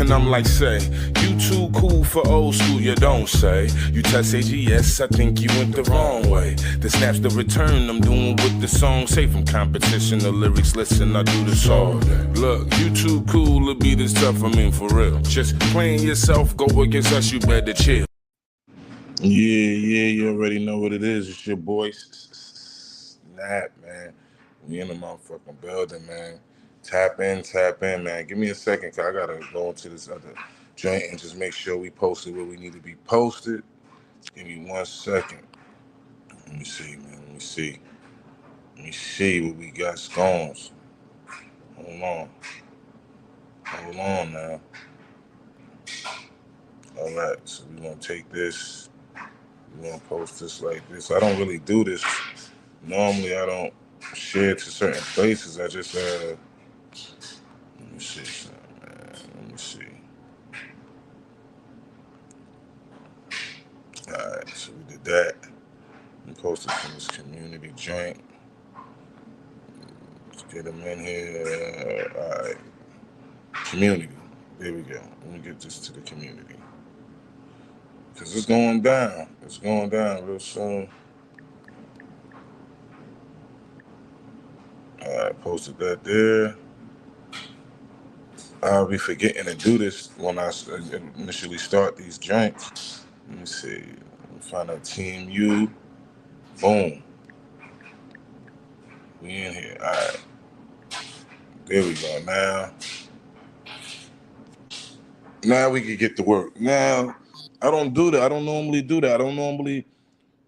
And I'm like, say, you too cool for old school, you don't say. You touch AGS, I think you went the wrong way. The snap's the return, I'm doing what the song say. From competition to lyrics, listen, I do this all day. Look, you too cool to be this tough, I mean for real. Just playing yourself, go against us, you better chill. Yeah, you already know what it is. It's your boy Snap, man. We in the motherfucking building, man. Tap in, man. Give me a second, cause I gotta go into this other joint and just make sure we posted where we need to be posted. Give me 1 second. Let me see, man. Let me see what we got scones. Hold on now. All right, so we're gonna take this. We're gonna post this like this. I don't really do this. Normally, I don't share to certain places. I just let me see something, man. Let me see. All right, so we did that. We posted from this community joint. Let's get them in here. All right, community. There we go. Let me get this to the community. Because it's going down. It's going down real soon. All right, posted that there. I'll be forgetting to do this when I initially start these joints. Let me see. Let me find out Team U. Boom. We in here. All right. There we go. Now we can get to work. Now, I don't do that. I don't normally do that. I don't normally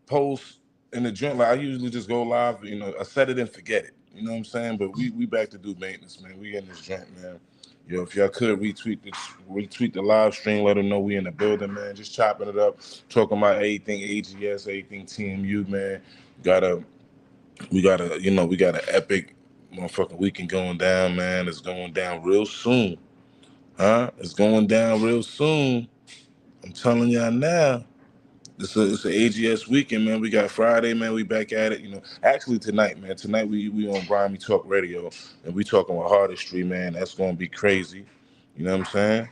post in the joint. Like I usually just go live, I set it and forget it. You know what I'm saying? But we back to do maintenance, man. We in this joint, man. If y'all could retweet the live stream, let them know we in the building, man. Just chopping it up, talking about everything AGS, everything TMU, man. We got an epic motherfucking weekend going down, man. It's going down real soon. Huh? It's going down real soon. I'm telling y'all now. It's an AGS weekend, man. We got Friday, man. We back at it. Actually tonight, man. Tonight we on Grimy Talk Radio, and we talking about artistry, man. That's gonna be crazy. You know what I'm saying?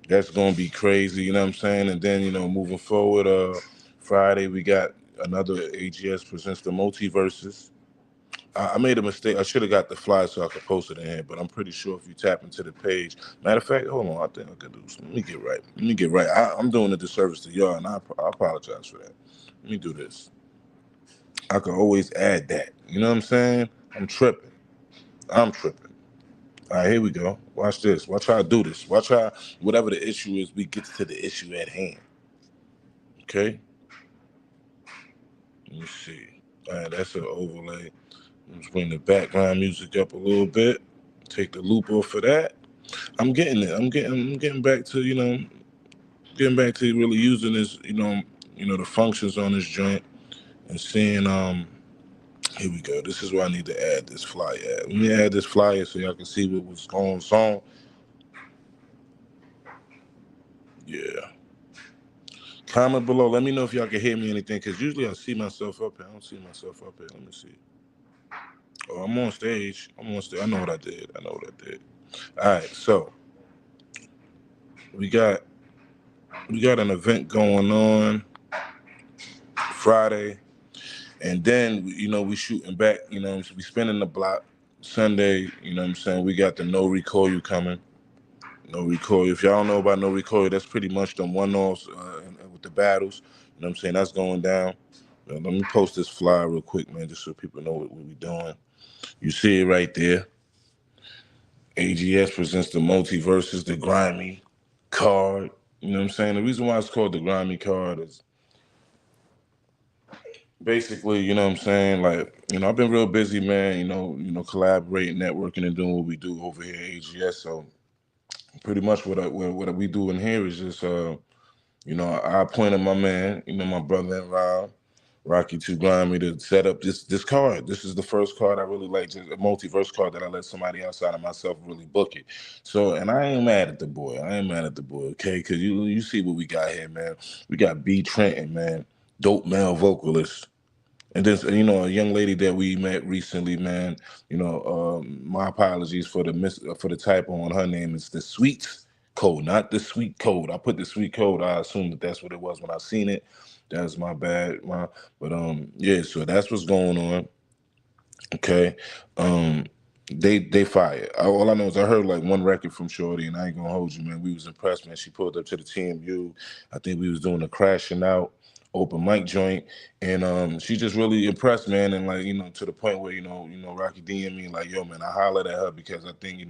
That's gonna be crazy. You know what I'm saying? And then moving forward, Friday we got another AGS presents the multiverses. I made a mistake. I should have got the flyer so I could post it in here, but I'm pretty sure if you tap into the page. Matter of fact, hold on. I think I could do something. Let me get right. I'm doing a disservice to y'all, and I apologize for that. Let me do this. I can always add that. You know what I'm saying? I'm tripping. All right, here we go. Watch this. Watch how I do this. Watch how, whatever the issue is, we get to the issue at hand. Okay? Let me see. All right, that's an overlay. Let's bring the background music up a little bit. Take the loop off of that. I'm getting it. I'm getting back to really using this, the functions on this joint and seeing here we go. This is where I need to add this flyer at. Let me add this flyer so y'all can see what was going on. Yeah. Comment below. Let me know if y'all can hear me anything, because usually I see myself up here. I don't see myself up here. Let me see. Oh, I'm on stage. I know what I did. All right, so we got an event going on Friday, and then we shooting back. We spinning the block Sunday. You know what I'm saying? We got the No Recoil coming. No Recoil. If y'all don't know about No Recoil, that's pretty much them one-offs with the battles. You know what I'm saying? That's going down. Let me post this flyer real quick, man, just so people know what we're doing. You see it right there. AGS presents the multiverses, the grimy card. You know what I'm saying? The reason why it's called the grimy card is basically, you know what I'm saying? Like, I've been real busy, man, collaborating, networking, and doing what we do over here at AGS. So pretty much what we do in here is just, I appointed my man, my brother in law, Rocky Too Grimy, to set up this card. This is the first card I really like, just a multiverse card that I let somebody outside of myself really book it. So, and I ain't mad at the boy. Okay? Because you see what we got here, man. We got B. Trenton, man, dope male vocalist. And then, a young lady that we met recently, man. My apologies for the typo on her name. It's the Sweets Code, not the sweet code. I put the sweet code. I assumed that that's what it was when I seen it. That's my bad. But yeah. So that's what's going on. Okay. Um, they fired. All I know is I heard like one record from Shorty, and I ain't gonna hold you, man. We was impressed, man. She pulled up to the TMU. I think we was doing a crashing out open mic joint, and she just really impressed, man. And like to the point where Rocky DM me like, yo, man, I hollered at her because I think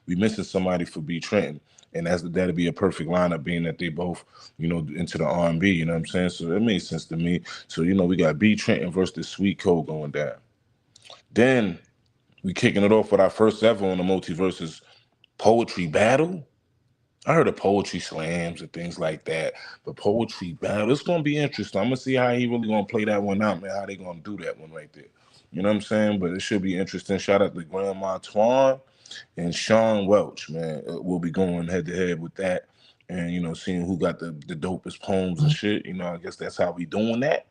we missing somebody for B Trenton. And that'd be a perfect lineup, being that they both, into the R&B. You know what I'm saying? So it made sense to me. So we got B Trenton versus the Sweet Code going down. Then we kicking it off with our first ever on the Multiverses poetry battle. I heard of poetry slams and things like that, but poetry battle, it's gonna be interesting. I'm gonna see how he really gonna play that one out, man. How they gonna do that one right there? You know what I'm saying? But it should be interesting. Shout out to Grandma Twan and Sean Welch, man. We'll be going head to head with that, and seeing who got the dopest poems and shit. I guess that's how we doing that.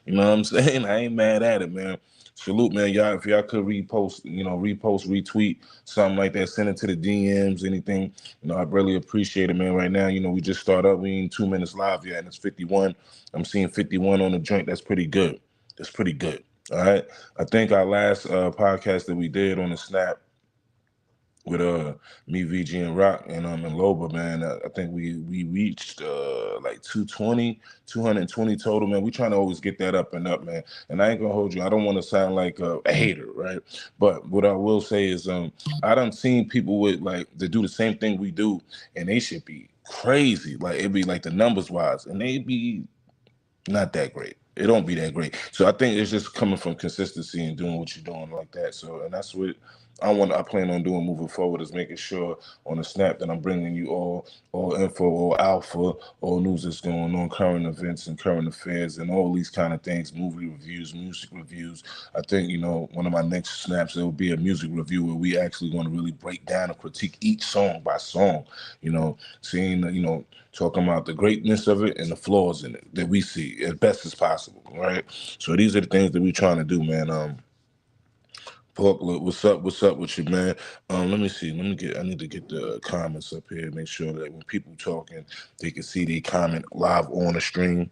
You know what I'm saying? I ain't mad at it, man. Salute, man. Y'all, if y'all could retweet, something like that, send it to the DMs, anything. I'd really appreciate it, man. Right now, we just started up. We ain't 2 minutes live yet, and it's 51. I'm seeing 51 on the joint. That's pretty good. That's pretty good. All right. I think our last podcast that we did on the Snap with me, VG, and Rock, and Loba, man. I think we reached like 220 total, man. We trying to always get that up and up, man. And I ain't gonna hold you. I don't want to sound like a hater, right? But what I will say is I done seen people with like that do the same thing we do, and they should be crazy. Like it'd be like the numbers wise, and they be not that great. It don't be that great. So I think it's just coming from consistency and doing what you're doing like that. So, and that's what I plan on doing moving forward, is making sure on the Snap that I'm bringing you all info, all alpha, all news that's going on, current events and current affairs, and all these kind of things, movie reviews, music reviews. I think one of my next snaps, it will be a music review where we actually going to really break down and critique each song by song. Seeing talking about the greatness of it and the flaws in it that we see as best as possible, right? So these are the things that we trying to do, man. Pork, what's up? What's up with you, man? Let me see. I need to get the comments up here. Make sure that when people talking, they can see the comment live on the stream.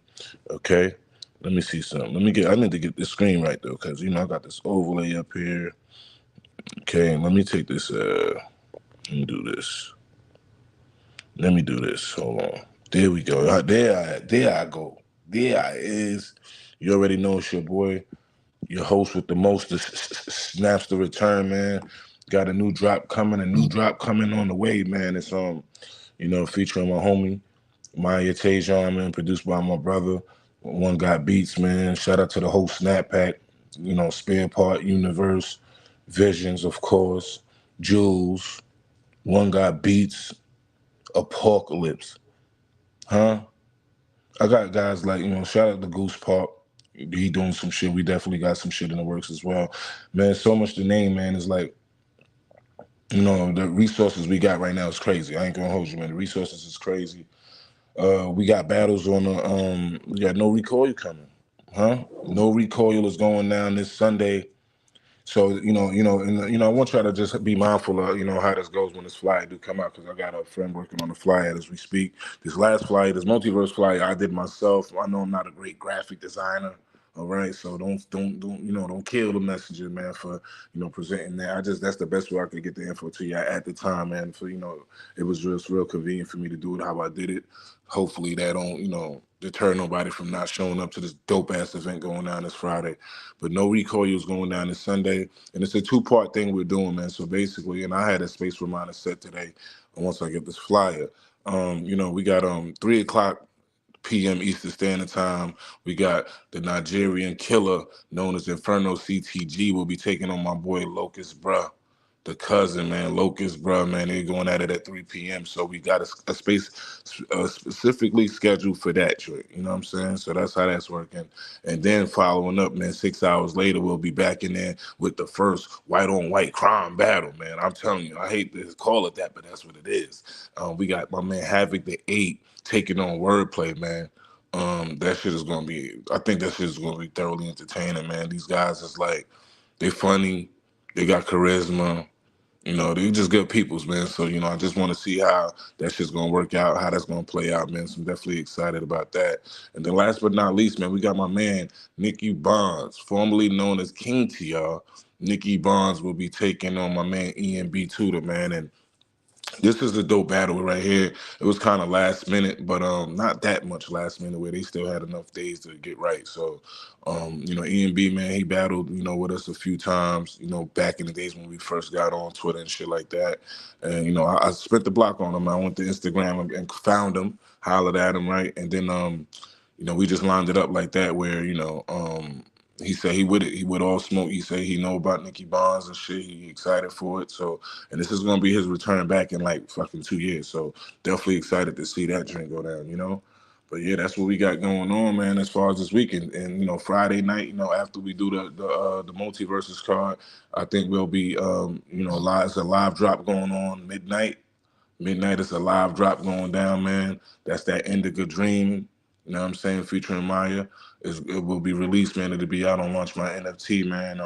Okay. Let me see something. I need to get this screen right though, because I got this overlay up here. Okay. Let me take this. Let me do this. Let me do this. Hold on. There we go. There I go. There I is. You already know it's your boy, your host with the most. Snaps the return, man. Got a new drop coming. On the way, man. It's featuring my homie Maya Tajon, man. Produced by my brother. One Got Beats, man. Shout out to the whole Snap Pack. Spare Part Universe, Visions, of course, Jules. One Got Beats. Apocalypse, huh? I got guys like shout out to Goose Park. He doing some shit. We definitely got some shit in the works as well, man. So much to name, man. Is like the resources we got right now is crazy. I ain't gonna hold you, man. The resources is crazy. We got battles on the we got No Recoil coming, huh? No Recoil is going down this Sunday. So I want y'all to just be mindful of how this goes when this flyer do come out, because I got a friend working on the flyer as we speak. This last flyer, this multiverse flyer, I did myself. I know I'm not a great graphic designer, all right. So don't kill the messenger, man, for presenting that. That's the best way I could get the info to you at the time, man. For it was just real convenient for me to do it how I did it. Hopefully that don't deter nobody from not showing up to this dope ass event going down this Friday. But No Recoil is going down this Sunday, and it's a 2-part thing we're doing, man. So basically, and I had a space reminder set today. Once I get this flyer, we got 3:00 p.m. Eastern Standard Time. We got the Nigerian killer known as Inferno CTG will be taking on my boy Locust, bruh. The cousin, man, Locust, bruh, man, they're going at it at 3 p.m. So we got a space specifically scheduled for that trick. You know what I'm saying? So that's how that's working. And then following up, man, 6 hours later, we'll be back in there with the first white on white crime battle, man. I'm telling you, I hate to call it that, but that's what it is. We got my man Havoc the 8 taking on Wordplay, man. That shit is gonna be. I think that shit is gonna be thoroughly entertaining, man. These guys is like, they funny, they got charisma, They just good peoples, man. So, I just want to see how that shit's gonna work out, how that's gonna play out, man. So I'm definitely excited about that. And then last but not least, man, we got my man, Nicky Bonds, formerly known as King T, y'all. Nicky Bonds will be taking on my man EMB Tudor, man. And this is a dope battle right here. It was kind of last minute, but not that much last minute where they still had enough days to get right. So, EMB, man, he battled, with us a few times, back in the days when we first got on Twitter and shit like that. And, I spent the block on him. I went to Instagram and found him, hollered at him, right? And then we just lined it up like that where, he said he with it. He with all smoke. He said he know about Nicky Bonds and shit. He excited for it. So, and this is gonna be his return back in like fucking 2 years. So definitely excited to see that drink go down. But yeah, that's what we got going on, man. As far as this weekend, and Friday night, after we do the multiverses card, I think we'll be live. It's a live drop going on midnight. Midnight is a live drop going down, man. That's that Indica Dream, what I'm saying, featuring Maya. It will be released, man. It'll be out on Launch My NFT, man.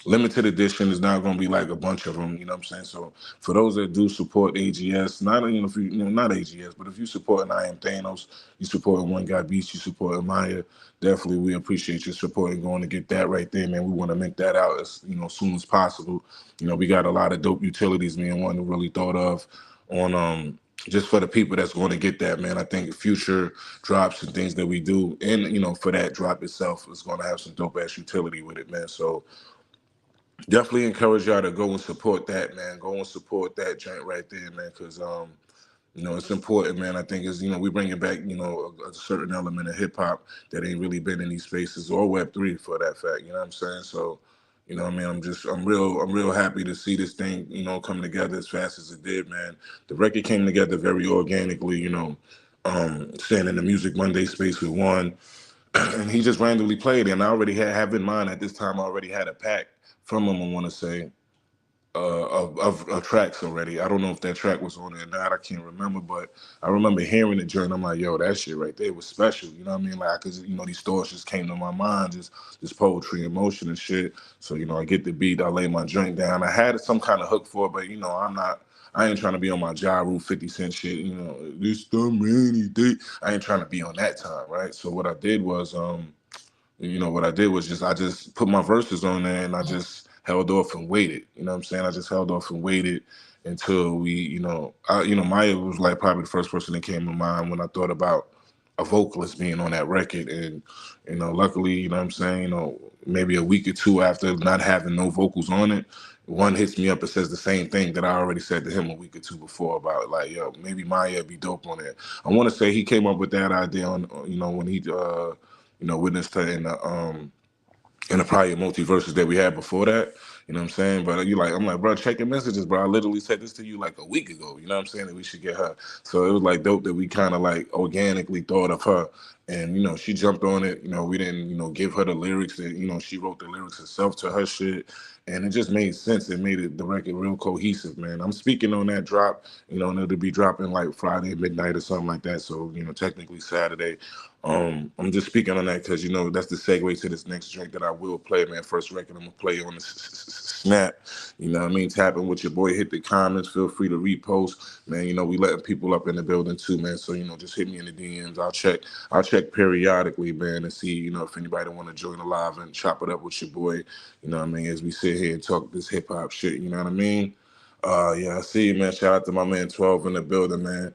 Limited edition is not going to be like a bunch of them, what I'm saying? So for those that do support AGS, not if you, not AGS, but if you support I Am Thanos, you support One Guy Beats, you support Maya, definitely we appreciate your support and going to get that right there, man. We want to make that out as soon as possible. We got a lot of dope utilities, man. One really thought of on just for the people that's going to get that, man. I think future drops and things that we do, and for that drop itself is going to have some dope ass utility with it, man. So definitely encourage y'all to go and support that, man. Go and support that joint right there, man, because it's important, man. I think is we bring it back, a certain element of hip hop that ain't really been in these spaces or Web3 for that fact. You know what I'm saying? So, what I mean, I'm real happy to see this thing, come together as fast as it did, man. The record came together very organically, staying in the Music Monday space with one, and he just randomly played it. And I already have in mind at this time. I already had a pack from him. I want to say of tracks already. I don't know if that track was on there or not. I can't remember, but I remember hearing it during. I'm like, yo, that shit right there was special. You know what I mean? Like, cause these thoughts just came to my mind, just poetry, emotion, and shit. So I get the beat, I lay my joint down. I had some kind of hook for it, but I'm not. I ain't trying to be on my Ja Rule 50 Cent shit. This the rainy day. I ain't trying to be on that time, right? So what I did was just I just put my verses on there and I just held off and waited. You know what I'm saying? I just held off and waited until we, Maya was like probably the first person that came to mind when I thought about a vocalist being on that record. And, luckily, what I'm saying, maybe a week or two after not having no vocals on it, one hits me up and says the same thing that I already said to him a week or two before about like, yo, maybe Maya be dope on it. I want to say he came up with that idea on, when he, witnessed her in the prior multiverses that we had before that. You know what I'm saying? But I'm like, bro, check your messages, bro. I literally said this to you like a week ago. You know what I'm saying? That we should get her. So it was like dope that we kind of like organically thought of her. And, she jumped on it. We didn't, give her the lyrics that, she wrote the lyrics herself to her shit. And it just made sense. It made the record real cohesive, man. I'm speaking on that drop, and it'll be dropping like Friday midnight or something like that. So, technically Saturday. I'm just speaking on that because that's the segue to this next drink that I will play, man. First record I'm gonna play on the snap. You know what I mean? Tapping with your boy. Hit the comments. Feel free to repost, man. We letting people up in the building too, man. So just hit me in the DMs. I'll check periodically, man, and see if anybody want to join the live and chop it up with your boy. You know what I mean? As we sit here and talk this hip hop shit. You know what I mean? Yeah, I see you, man. Shout out to my man 12 in the building, man.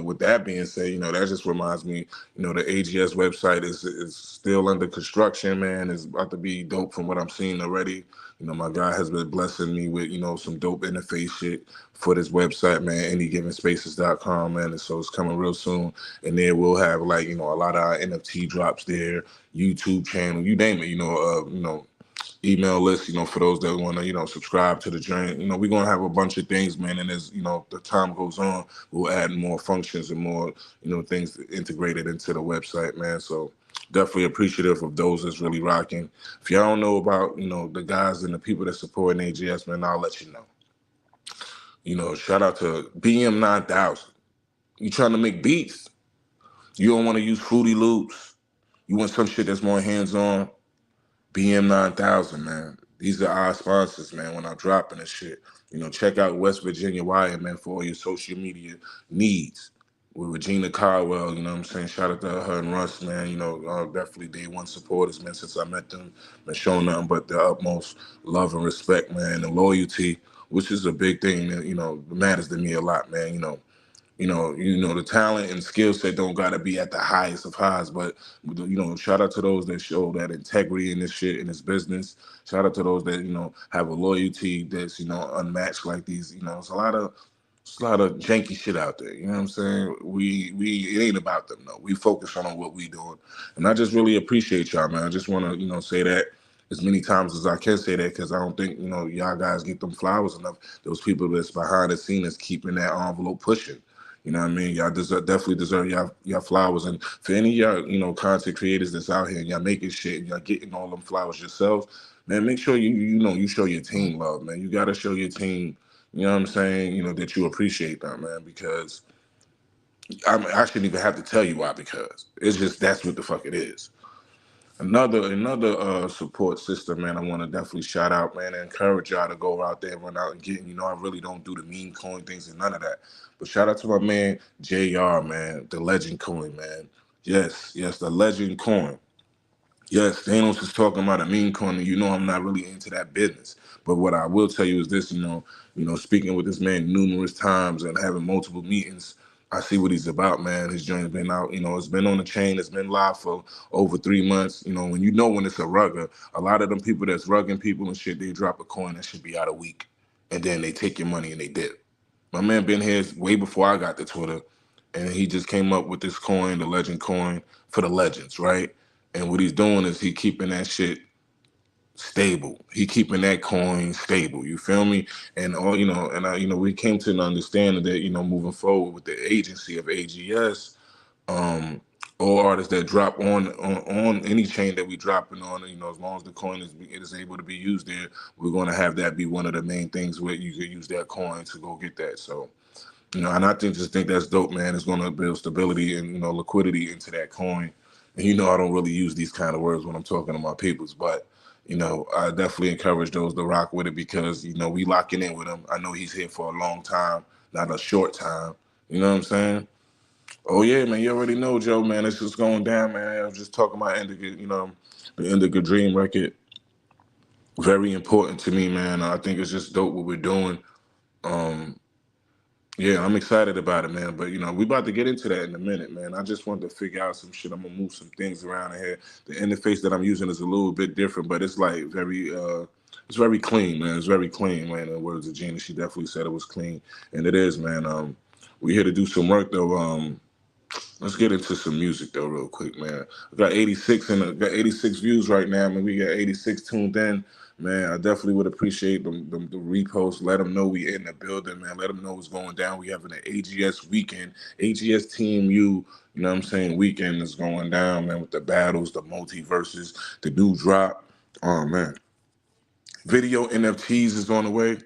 With that being said, that just reminds me, the AGS website is still under construction, man. It's about to be dope from what I'm seeing already. My guy has been blessing me with, some dope interface shit for this website, man, anygiven spaces.com, man. And so it's coming real soon. And there we'll have like, a lot of our NFT drops there, YouTube channel, you name it, email list, for those that want to, subscribe to the joint. We're going to have a bunch of things, man. And as, the time goes on, we'll add more functions and more, things integrated into the website, man. So definitely appreciative of those that's really rocking. If y'all don't know about, the guys and the people that support AGS, man, I'll let you know. Shout out to BM9000. You trying to make beats? You don't want to use Fruity Loops. You want some shit that's more hands-on? BM9000, man. These are our sponsors, man, when I'm dropping this shit. Check out West Virginia Wire, man, for all your social media needs. With Regina Caldwell, you know what I'm saying? Shout out to her and Russ, man. Definitely day one supporters, man, since I met them. Been showing nothing but the utmost love and respect, man, and loyalty, which is a big thing that, matters to me a lot, man. The talent and skill set don't gotta be at the highest of highs, but shout out to those that show that integrity in this shit in this business. Shout out to those that have a loyalty that's unmatched like these. It's a lot of janky shit out there. You know what I'm saying? We it ain't about them though. We focus on what we doing, and I just really appreciate y'all, man. I just want to say that as many times as I can say that because I don't think y'all guys get them flowers enough. Those people that's behind the scene that's keeping that envelope pushing. You know what I mean? Y'all definitely deserve y'all flowers. And for any of y'all, content creators that's out here and y'all making shit and y'all getting all them flowers yourselves, man, make sure you show your team love, man. You gotta show your team, you know what I'm saying, that you appreciate them, man, because I shouldn't even have to tell you why, because it's just that's what the fuck it is. Another support system, man, I want to definitely shout out, man, and encourage y'all to go out there and run out and get. I really don't do the meme coin things and none of that. But shout out to my man JR, man, the legend coin, man. Yes, the legend coin. Yes, Thanos is talking about a meme coin, and I'm not really into that business. But what I will tell you is this, speaking with this man numerous times and having multiple meetings, I see what he's about, man. His joint's been out, it's been on the chain, it's been live for over 3 months. When it's a rugger, a lot of them people that's rugging people and shit, they drop a coin that should be out a week. And then they take your money and they dip. My man been here way before I got to Twitter, and he just came up with this coin, the legend coin for the legends, right? And what he's doing is he keeping that shit stable. He keeping that coin stable. You feel me? And all and we came to an understanding that moving forward with the agency of AGS, all artists that drop on any chain that we dropping on, as long as the coin is able to be used there, we're going to have that be one of the main things where you could use that coin to go get that. So. And I just think that's dope, man. It's going to build stability and liquidity into that coin. And I don't really use these kind of words when I'm talking to my peoples, but I definitely encourage those to rock with it because we locking in with him. I know he's here for a long time, not a short time. You know what I'm saying? Oh yeah, man. You already know, Joe, man. It's just going down, man. I was just talking about Indica, the Indica Dream record. Very important to me, man. I think it's just dope what we're doing. Um, Yeah, I'm excited about it, man. But we about to get into that in a minute, man. I just wanted to figure out some shit. I'm gonna move some things around in here. The interface that I'm using is a little bit different, but it's like it's very clean, man. It's very clean, man. In the words of Gina, she definitely said it was clean, and it is, man. We're here to do some work though. Let's get into some music though, real quick, man. I got 86 and got 86 views right now, man. We got 86 tuned in, man. I definitely would appreciate the repost. Let them know we in the building, man. Let them know what's going down. We having an AGS weekend, AGS Team U. You know what I'm saying? Weekend is going down, man. With the battles, the multiverses, the new drop. Oh man, video NFTs is on the way.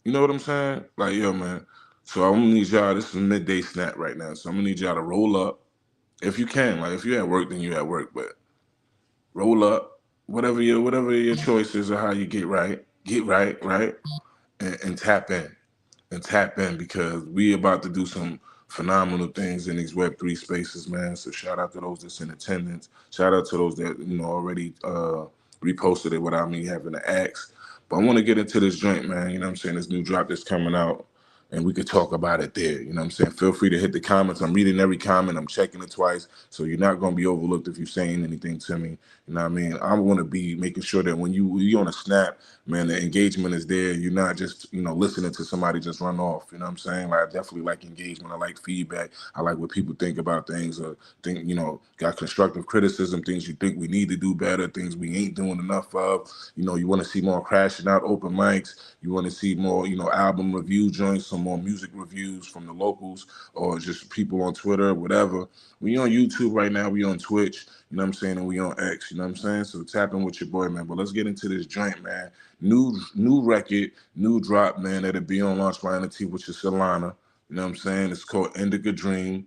You know what I'm saying? Like yo, man. So I'm gonna need y'all. This is midday snap right now. So I'm gonna need y'all to roll up. If you can, like if you at work, then you at work. But roll up, whatever your choices or how you get right, and tap in because we about to do some phenomenal things in these Web3 spaces, man. So shout out to those that's in attendance. Shout out to those that already reposted it without me having to ask. But I want to get into this joint, man. You know what I'm saying? This new drop that's coming out. And we could talk about it there. You know what I'm saying? Feel free to hit the comments. I'm reading every comment. I'm checking it twice. So you're not going to be overlooked if you're saying anything to me. You know what I mean? I want to be making sure that when you on a snap, man, the engagement is there. You're not just, listening to somebody just run off. You know what I'm saying? Like, I definitely like engagement. I like feedback. I like what people think about things or think, got constructive criticism, things you think we need to do better, things we ain't doing enough of. You want to see more crashing out open mics. You want to see more, album review joints, some more music reviews from the locals or just people on Twitter, whatever. We on YouTube right now. We on Twitch. You know what I'm saying? And we on X. You know what I'm saying? So tap in with your boy, man. But let's get into this joint, man. New record, new drop, man. That'll be on Launch by Entity, which is Solana. You know what I'm saying? It's called Indica Dream.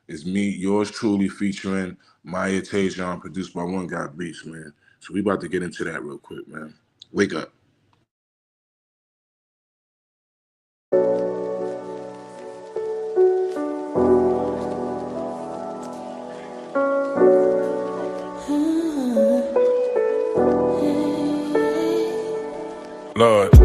It's me, yours truly, featuring Maya Tajon, produced by One God Beats, man. So we about to get into that real quick, man. Wake up. Lord,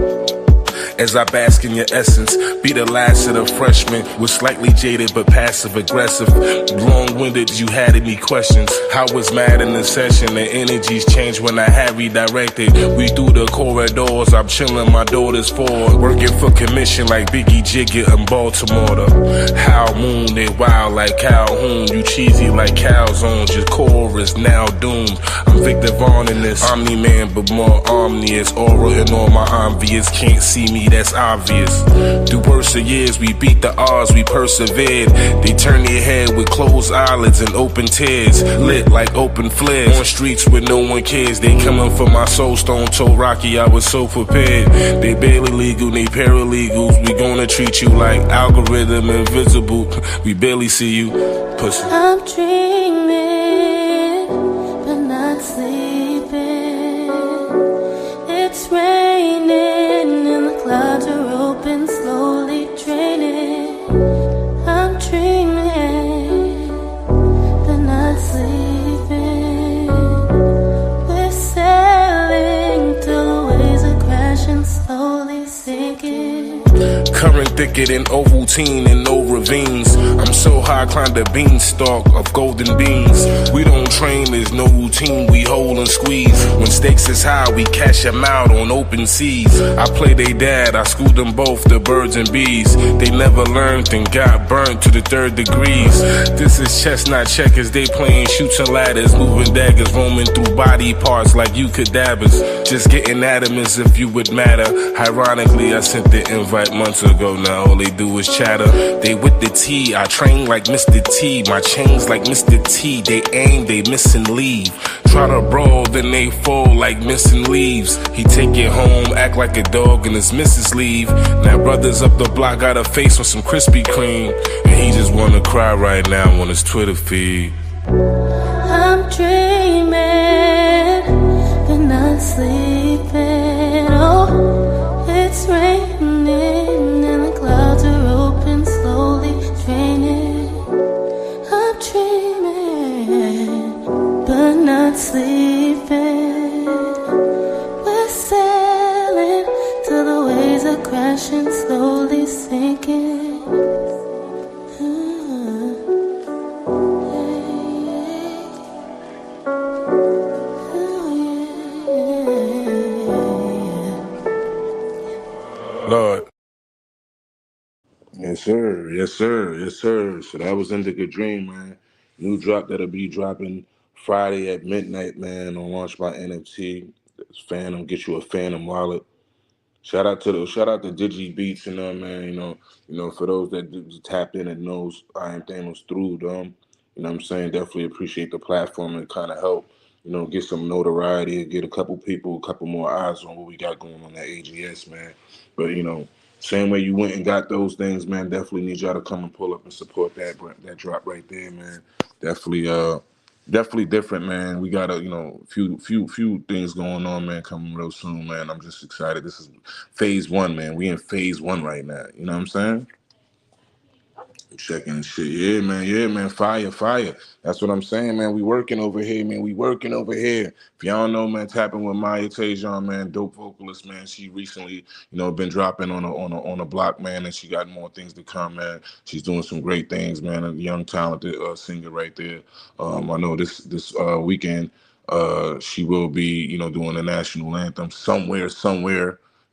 as I bask in your essence, be the last of the freshmen, was slightly jaded but passive aggressive. Long-winded, you had me questions. I was mad in the session, the energies changed when I had redirected. We through the corridors, I'm chilling my daughters forward, working for commission like Biggie Jigger in Baltimore. The How Moon, they wild like Calhoun, you cheesy like Calzone, your chorus now doomed. I'm Victor Vaughn in this Omni-Man, but more omnious, aura and all my obvious, can't see me, that's obvious. Through worse of years, we beat the odds, we persevered. They turn their head with closed eyelids and open tears, lit like open flares. On streets where no one cares, they coming for my soul. Stone told Rocky I was so prepared. They barely legal, they paralegals. We gonna treat you like algorithm invisible. We barely see you, pussy. I'm dreaming, but not sleeping. It's raining and the clouds are open, slowly draining. I'm dreaming, but not sleeping. We're sailing till the waves are crashing, slowly sinking. Current thicker than Ovaltine and no ravines. I'm so high, climbed a beanstalk of golden beans. We don't train, there's no routine, we hold and squeeze. When stakes is high, we cash them out on open seas. I play they dad, I schooled them both, the birds and bees. They never learned and got burnt to the 3rd degrees. This is chestnut checkers, they playing shoots and ladders, moving daggers, roaming through body parts like you cadavers. Just getting at them as if you would matter. Ironically, I sent the invite months ago, now all they do is chatter. They with the T, I train like Mr. T. My chains like Mr. T, they aim, they miss and leave. Try to brawl, then they fall like missing leaves. He take it home, act like a dog and his missus leave. Now brothers up the block got a face with some Krispy Kreme, and he just wanna cry right now on his Twitter feed. I'm dreaming, but not sleeping. Oh, it's raining and the clouds are open, slowly draining. I'm dreaming, but not sleeping. We're sailing till the waves are crashing, slowly sinking. Lord. Yes, sir. Yes, sir. Yes, sir. So that was Indica Dream, man. New drop that'll be dropping Friday at midnight, man, on Launch by NFT. Phantom, get you a Phantom wallet. Shout out to Digi Beats, man. For those that tapped in and knows I Am Thanos through them. You know what I'm saying? Definitely appreciate the platform and kind of help, get some notoriety, get a couple people, a couple more eyes on what we got going on at AGS, man. But same way you went and got those things, man. Definitely need y'all to come and pull up and support that drop right there, man. Definitely definitely different, man. We got a few things going on, man, coming real soon, man. I'm just excited. This is phase one, man. We in phase one right now. You know what I'm saying? Checking shit. Yeah, man. Yeah, man. Fire, fire. That's what I'm saying, man. We working over here, man. We working over here. If y'all don't know, man, tapping with Maya Tajon, man, dope vocalist, man. She recently, been dropping on a block, man, and she got more things to come, man. She's doing some great things, man. A young, talented singer right there. I know this weekend, she will be, doing the national anthem somewhere.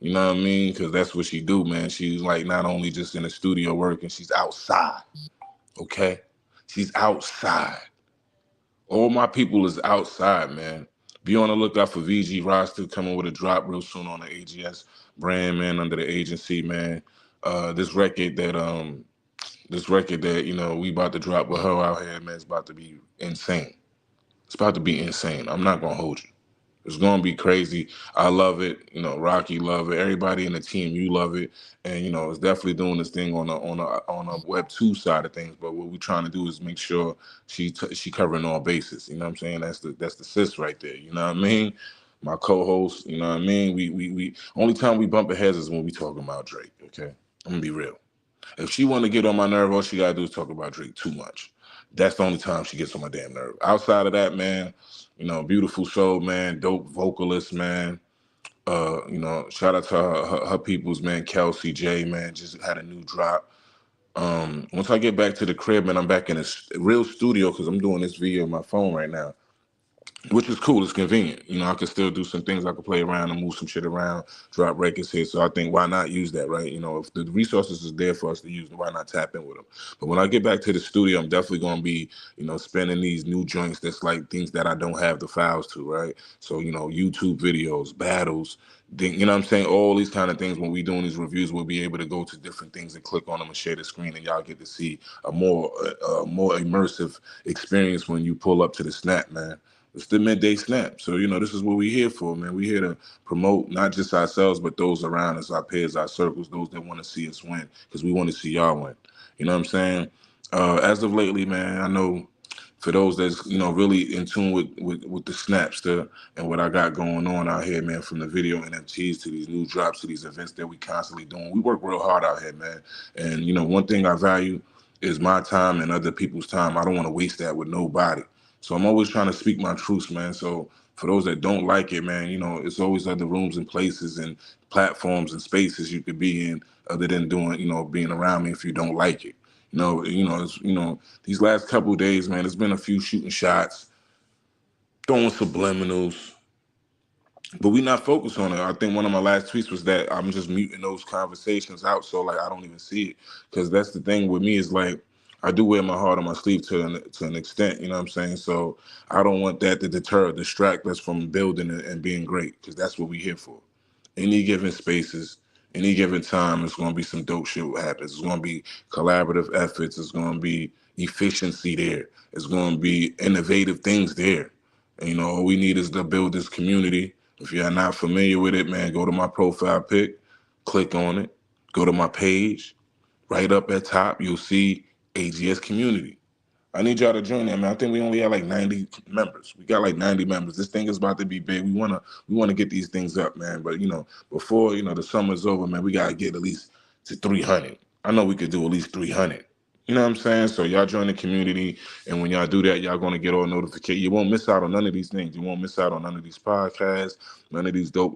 You know what I mean? Because that's what she do, man. She's like not only just in the studio working, she's outside. Okay, she's outside. All my people is outside, man. Be on the lookout for VG Roster coming with a drop real soon on the AGS brand, man, under the agency, man. This record that we about to drop with her out here, man, it's about to be insane. It's about to be insane. I'm not gonna hold you. It's gonna be crazy. I love it. Rocky love it. Everybody in the team, you love it. And it's definitely doing this thing on a Web 2 side of things. But what we're trying to do is make sure she covering all bases. You know what I'm saying? That's the sis right there. You know what I mean? my co-host. You know what I mean? We only time we bump heads is when we talking about Drake. Okay, I'm gonna be real. If she want to get on my nerve, all she gotta do is talk about Drake too much. That's the only time she gets on my damn nerve. Outside of that, man, beautiful show, man, dope vocalist, man. Shout out to her peoples, man. Kelsey J, man, just had a new drop. Once I get back to the crib, man, I'm back in a real studio because I'm doing this video on my phone right now, which is cool. It's convenient. I can still do some things. I can play around and move some shit around, drop records here. So I think why not use that, right? If the resources is there for us to use, why not tap in with them? But when I get back to the studio, I'm definitely going to be, spinning these new joints that's like things that I don't have the files to, right? So, YouTube videos, battles, you know what I'm saying? All these kind of things when we doing these reviews, we'll be able to go to different things and click on them and share the screen and y'all get to see a more immersive experience when you pull up to the snap, man. It's the midday snap. So, this is what we're here for, man. We're here to promote not just ourselves, but those around us, our peers, our circles, those that want to see us win, because we want to see y'all win. You know what I'm saying? As of lately, man, I know for those that's, really in tune with the Snapster and what I got going on out here, man, from the video NFTs to these new drops to these events that we constantly doing. We work real hard out here, man. And, one thing I value is my time and other people's time. I don't want to waste that with nobody. So I'm always trying to speak my truths, man. So for those that don't like it, man, it's always other rooms and places and platforms and spaces you could be in other than doing, being around me if you don't like it. These last couple of days, man, there's been a few shooting shots, throwing subliminals, but we not focused on it. I think one of my last tweets was that I'm just muting those conversations out, so like I don't even see it, because that's the thing with me is like I do wear my heart on my sleeve to an extent, you know what I'm saying? So I don't want that to distract us from building and being great, because that's what we here for. Any given spaces, any given time, it's going to be some dope shit what happens. It's going to be collaborative efforts. It's going to be efficiency there. It's going to be innovative things there. And, all we need is to build this community. If you're not familiar with it, man, go to my profile pic, click on it, go to my page. Right up at top, you'll see AGS community. I need y'all to join that, man. I think we only have like 90 members. We got like 90 members. This thing is about to be big. We wanna get these things up, man. But before the summer's over, man, we gotta get at least to 300. I know we could do at least 300. You know what I'm saying? So y'all join the community, and when y'all do that, y'all gonna get all notifications. You won't miss out on none of these things. You won't miss out on none of these podcasts, none of these dope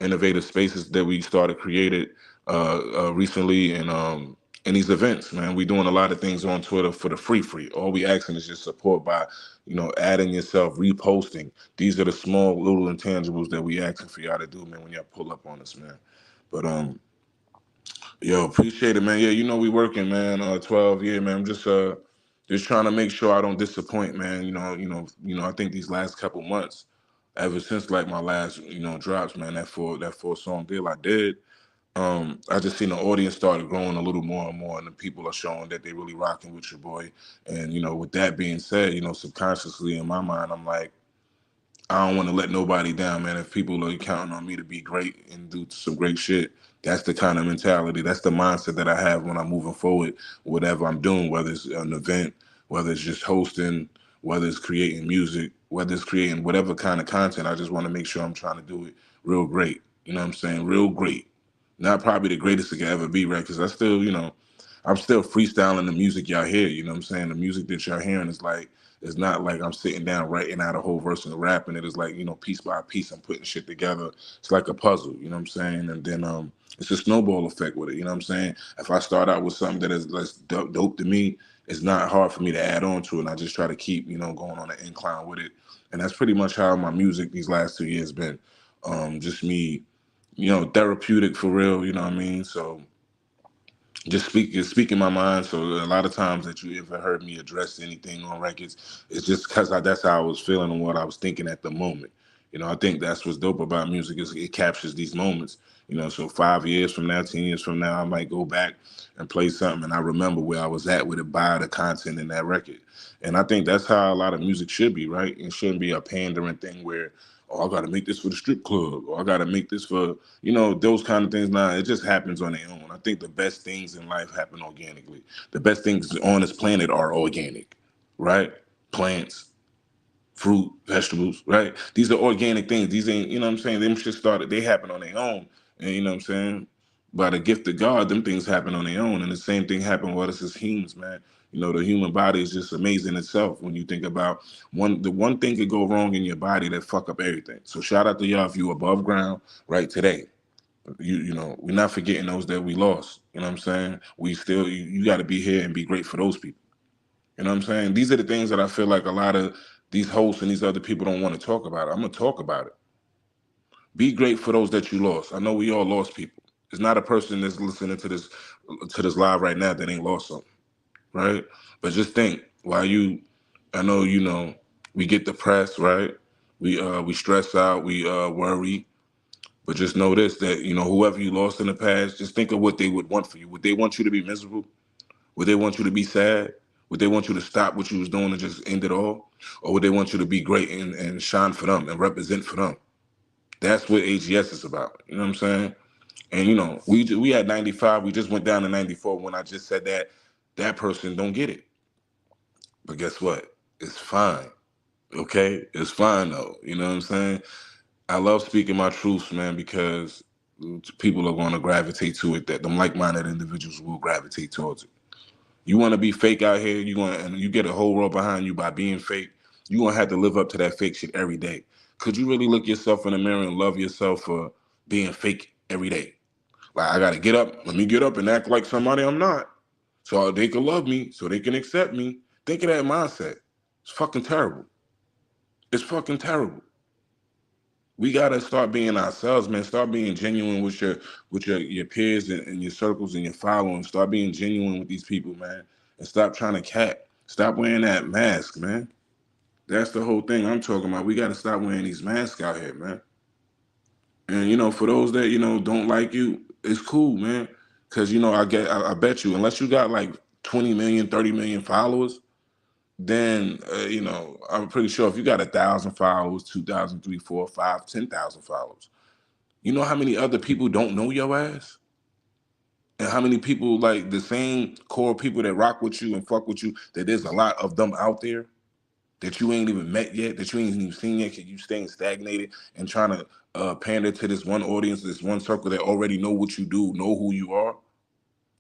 innovative spaces that we started created recently, and these events, man. We doing a lot of things on Twitter for the free. All we asking is just support by, adding yourself, reposting. These are the small little intangibles that we asking for y'all to do, man, when y'all pull up on us, man. But yo, appreciate it, man. Yeah, we working, man. 12 year, man. I'm just trying to make sure I don't disappoint, man. I think these last couple months, ever since like my last, drops, man, that four song deal I did. I just seen the audience started growing a little more and more, and the people are showing that they really rocking with your boy. And with that being said, subconsciously in my mind, I'm like, I don't want to let nobody down, man. If people are counting on me to be great and do some great shit, that's the kind of mentality, that's the mindset that I have when I'm moving forward, whatever I'm doing, whether it's an event, whether it's just hosting, whether it's creating music, whether it's creating whatever kind of content. I just want to make sure I'm trying to do it real great. You know what I'm saying? Real great. Not probably the greatest it could ever be, right? Because I'm still freestyling the music y'all hear. You know what I'm saying? The music that y'all hearing is like, it's not like I'm sitting down writing out a whole verse and rapping it. It's like, piece by piece, I'm putting shit together. It's like a puzzle, you know what I'm saying? And then it's a snowball effect with it, you know what I'm saying? If I start out with something that is less dope to me, it's not hard for me to add on to it. And I just try to keep, going on an incline with it. And that's pretty much how my music these last 2 years been. Just me, therapeutic for real, you know what I mean? So just speaking my mind. So a lot of times that you ever heard me address anything on records, it's just because that's how I was feeling and what I was thinking at the moment. I think that's what's dope about music is it captures these moments. So 5 years from now, 10 years from now, I might go back and play something and I remember where I was at with it by the content in that record. And I think that's how a lot of music should be, right? It shouldn't be a pandering thing where, oh, I got to make this for the strip club, or I got to make this for, those kind of things. Nah, it just happens on their own. I think the best things in life happen organically. The best things on this planet are organic, right? Plants, fruit, vegetables, right? These are organic things. These ain't, you know what I'm saying? Them shit started, they happen on their own. And you know what I'm saying? By the gift of God, them things happen on their own. And the same thing happened with us as humans, man. You know, the human body is just amazing itself when you think about the one thing could go wrong in your body that fuck up everything. So shout out to y'all if you above ground right today. You know, we're not forgetting those that we lost. You know what I'm saying? We still you got to be here and be great for those people. You know what I'm saying? These are the things that I feel like a lot of these hosts and these other people don't want to talk about. I'm gonna talk about it. Be great for those that you lost. I know we all lost people. There's not a person that's listening to this live right now that ain't lost something, right? But just think, while you, I know you know, we get depressed, right? We stress out, we worry, but just know this that you know whoever you lost in the past, just think of what they would want for you. Would they want you to be miserable? Would they want you to be sad? Would they want you to stop what you was doing and just end it all? Or would they want you to be great and shine for them and represent for them? That's what AGS is about. You know what I'm saying? And you know, we had 95. We just went down to 94. When I just said that, that person don't get it. But guess what? It's fine. Okay, it's fine though. You know what I'm saying? I love speaking my truths, man, because people are going to gravitate to it. That them like-minded individuals will gravitate towards it. You want to be fake out here, and you get a whole world behind you by being fake. You gonna have to live up to that fake shit every day. Could you really look yourself in the mirror and love yourself for being fake every day? Like I gotta get up. Let me get up and act like somebody I'm not, so they can love me, so they can accept me. Think of that mindset. It's fucking terrible. It's fucking terrible. We gotta start being ourselves, man. Start being genuine with your peers and your circles and your following. Start being genuine with these people, man. And stop trying to cat. Stop wearing that mask, man. That's the whole thing I'm talking about. We gotta stop wearing these masks out here, man. And you know, for those that, you know, don't like you, it's cool, man. Cause you know, I bet you, unless you got like 20 million, 30 million followers, then you know, I'm pretty sure if you got 1,000 followers, 2,000, 3, 4, 5, 10,000 followers, you know how many other people don't know your ass? And how many people, like the same core people that rock with you and fuck with you, that there's a lot of them out there that you ain't even met yet, that you ain't even seen yet, because you staying stagnated and trying to pander to this one audience, this one circle that already know what you do, know who you are.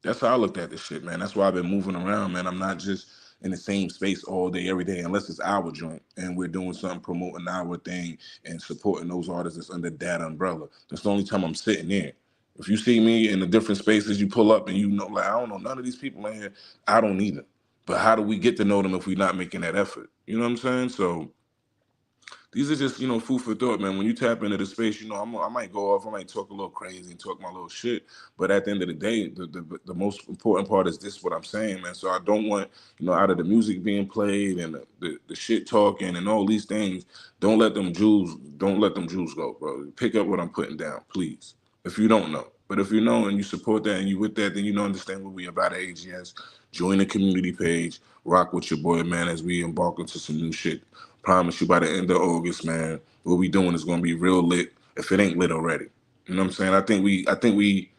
That's how I looked at this shit, man. That's why I've been moving around, man. I'm not just in the same space all day, every day, unless it's our joint and we're doing something, promoting our thing and supporting those artists that's under that umbrella. That's the only time I'm sitting there. If you see me in the different spaces, you pull up and you know, like, I don't know none of these people in here. I don't either. But how do we get to know them if we're not making that effort? You know what I'm saying? So these are just, you know, food for thought, man. When you tap into the space, you know, I might go off, I might talk a little crazy and talk my little shit, but at the end of the day, the most important part is this: what I'm saying, man. So I don't want, you know, out of the music being played and the shit talking and all these things, don't let them Jews go, bro. Pick up what I'm putting down, please. If you don't know, but if you know and you support that and you with that, then you know understand what we about at AGS. Join the community page, rock with your boy, man, as we embark into some new shit. Promise you by the end of August, man, what we doing is gonna be real lit. If it ain't lit already, you know what I'm saying? I think we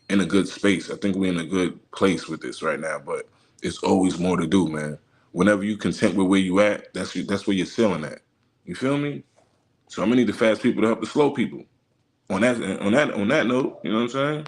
in a good space. I think we in a good place with this right now. But it's always more to do, man. Whenever you content with where you at, that's where you're ceiling at. You feel me? So I'm gonna need the fast people to help the slow people. On that note, you know what I'm saying?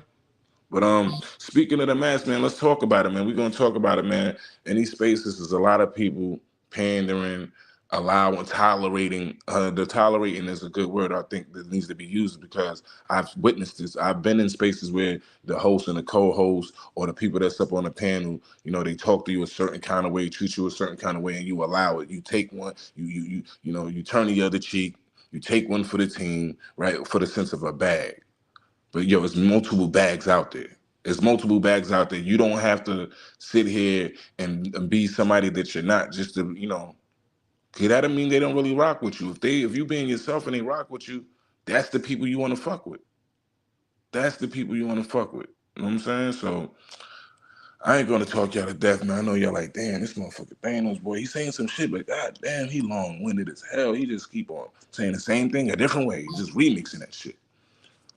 But speaking of the mask, man, let's talk about it, man. We're gonna talk about it, man. In these spaces, there's a lot of people pandering, allowing, tolerating. The tolerating is a good word I think that needs to be used because I've witnessed this. I've been in spaces where the host and the co-host or the people that's up on the panel, you know, they talk to you a certain kind of way, treat you a certain kind of way, and you allow it. You take one, you know, you turn the other cheek. You take one for the team, right, for the sense of a bag. But yo, it's multiple bags out there. There's multiple bags out there. You don't have to sit here and be somebody that you're not just to, you know, 'cause that don't mean they don't really rock with you. If you being yourself and they rock with you, that's the people you want to fuck with. That's the people you want to fuck with. You know what I'm saying? So I ain't gonna talk y'all to death, man. I know y'all like, damn, this motherfucker Thanos boy, he's saying some shit, but god damn, he long-winded as hell. He just keep on saying the same thing a different way. He's just remixing that shit.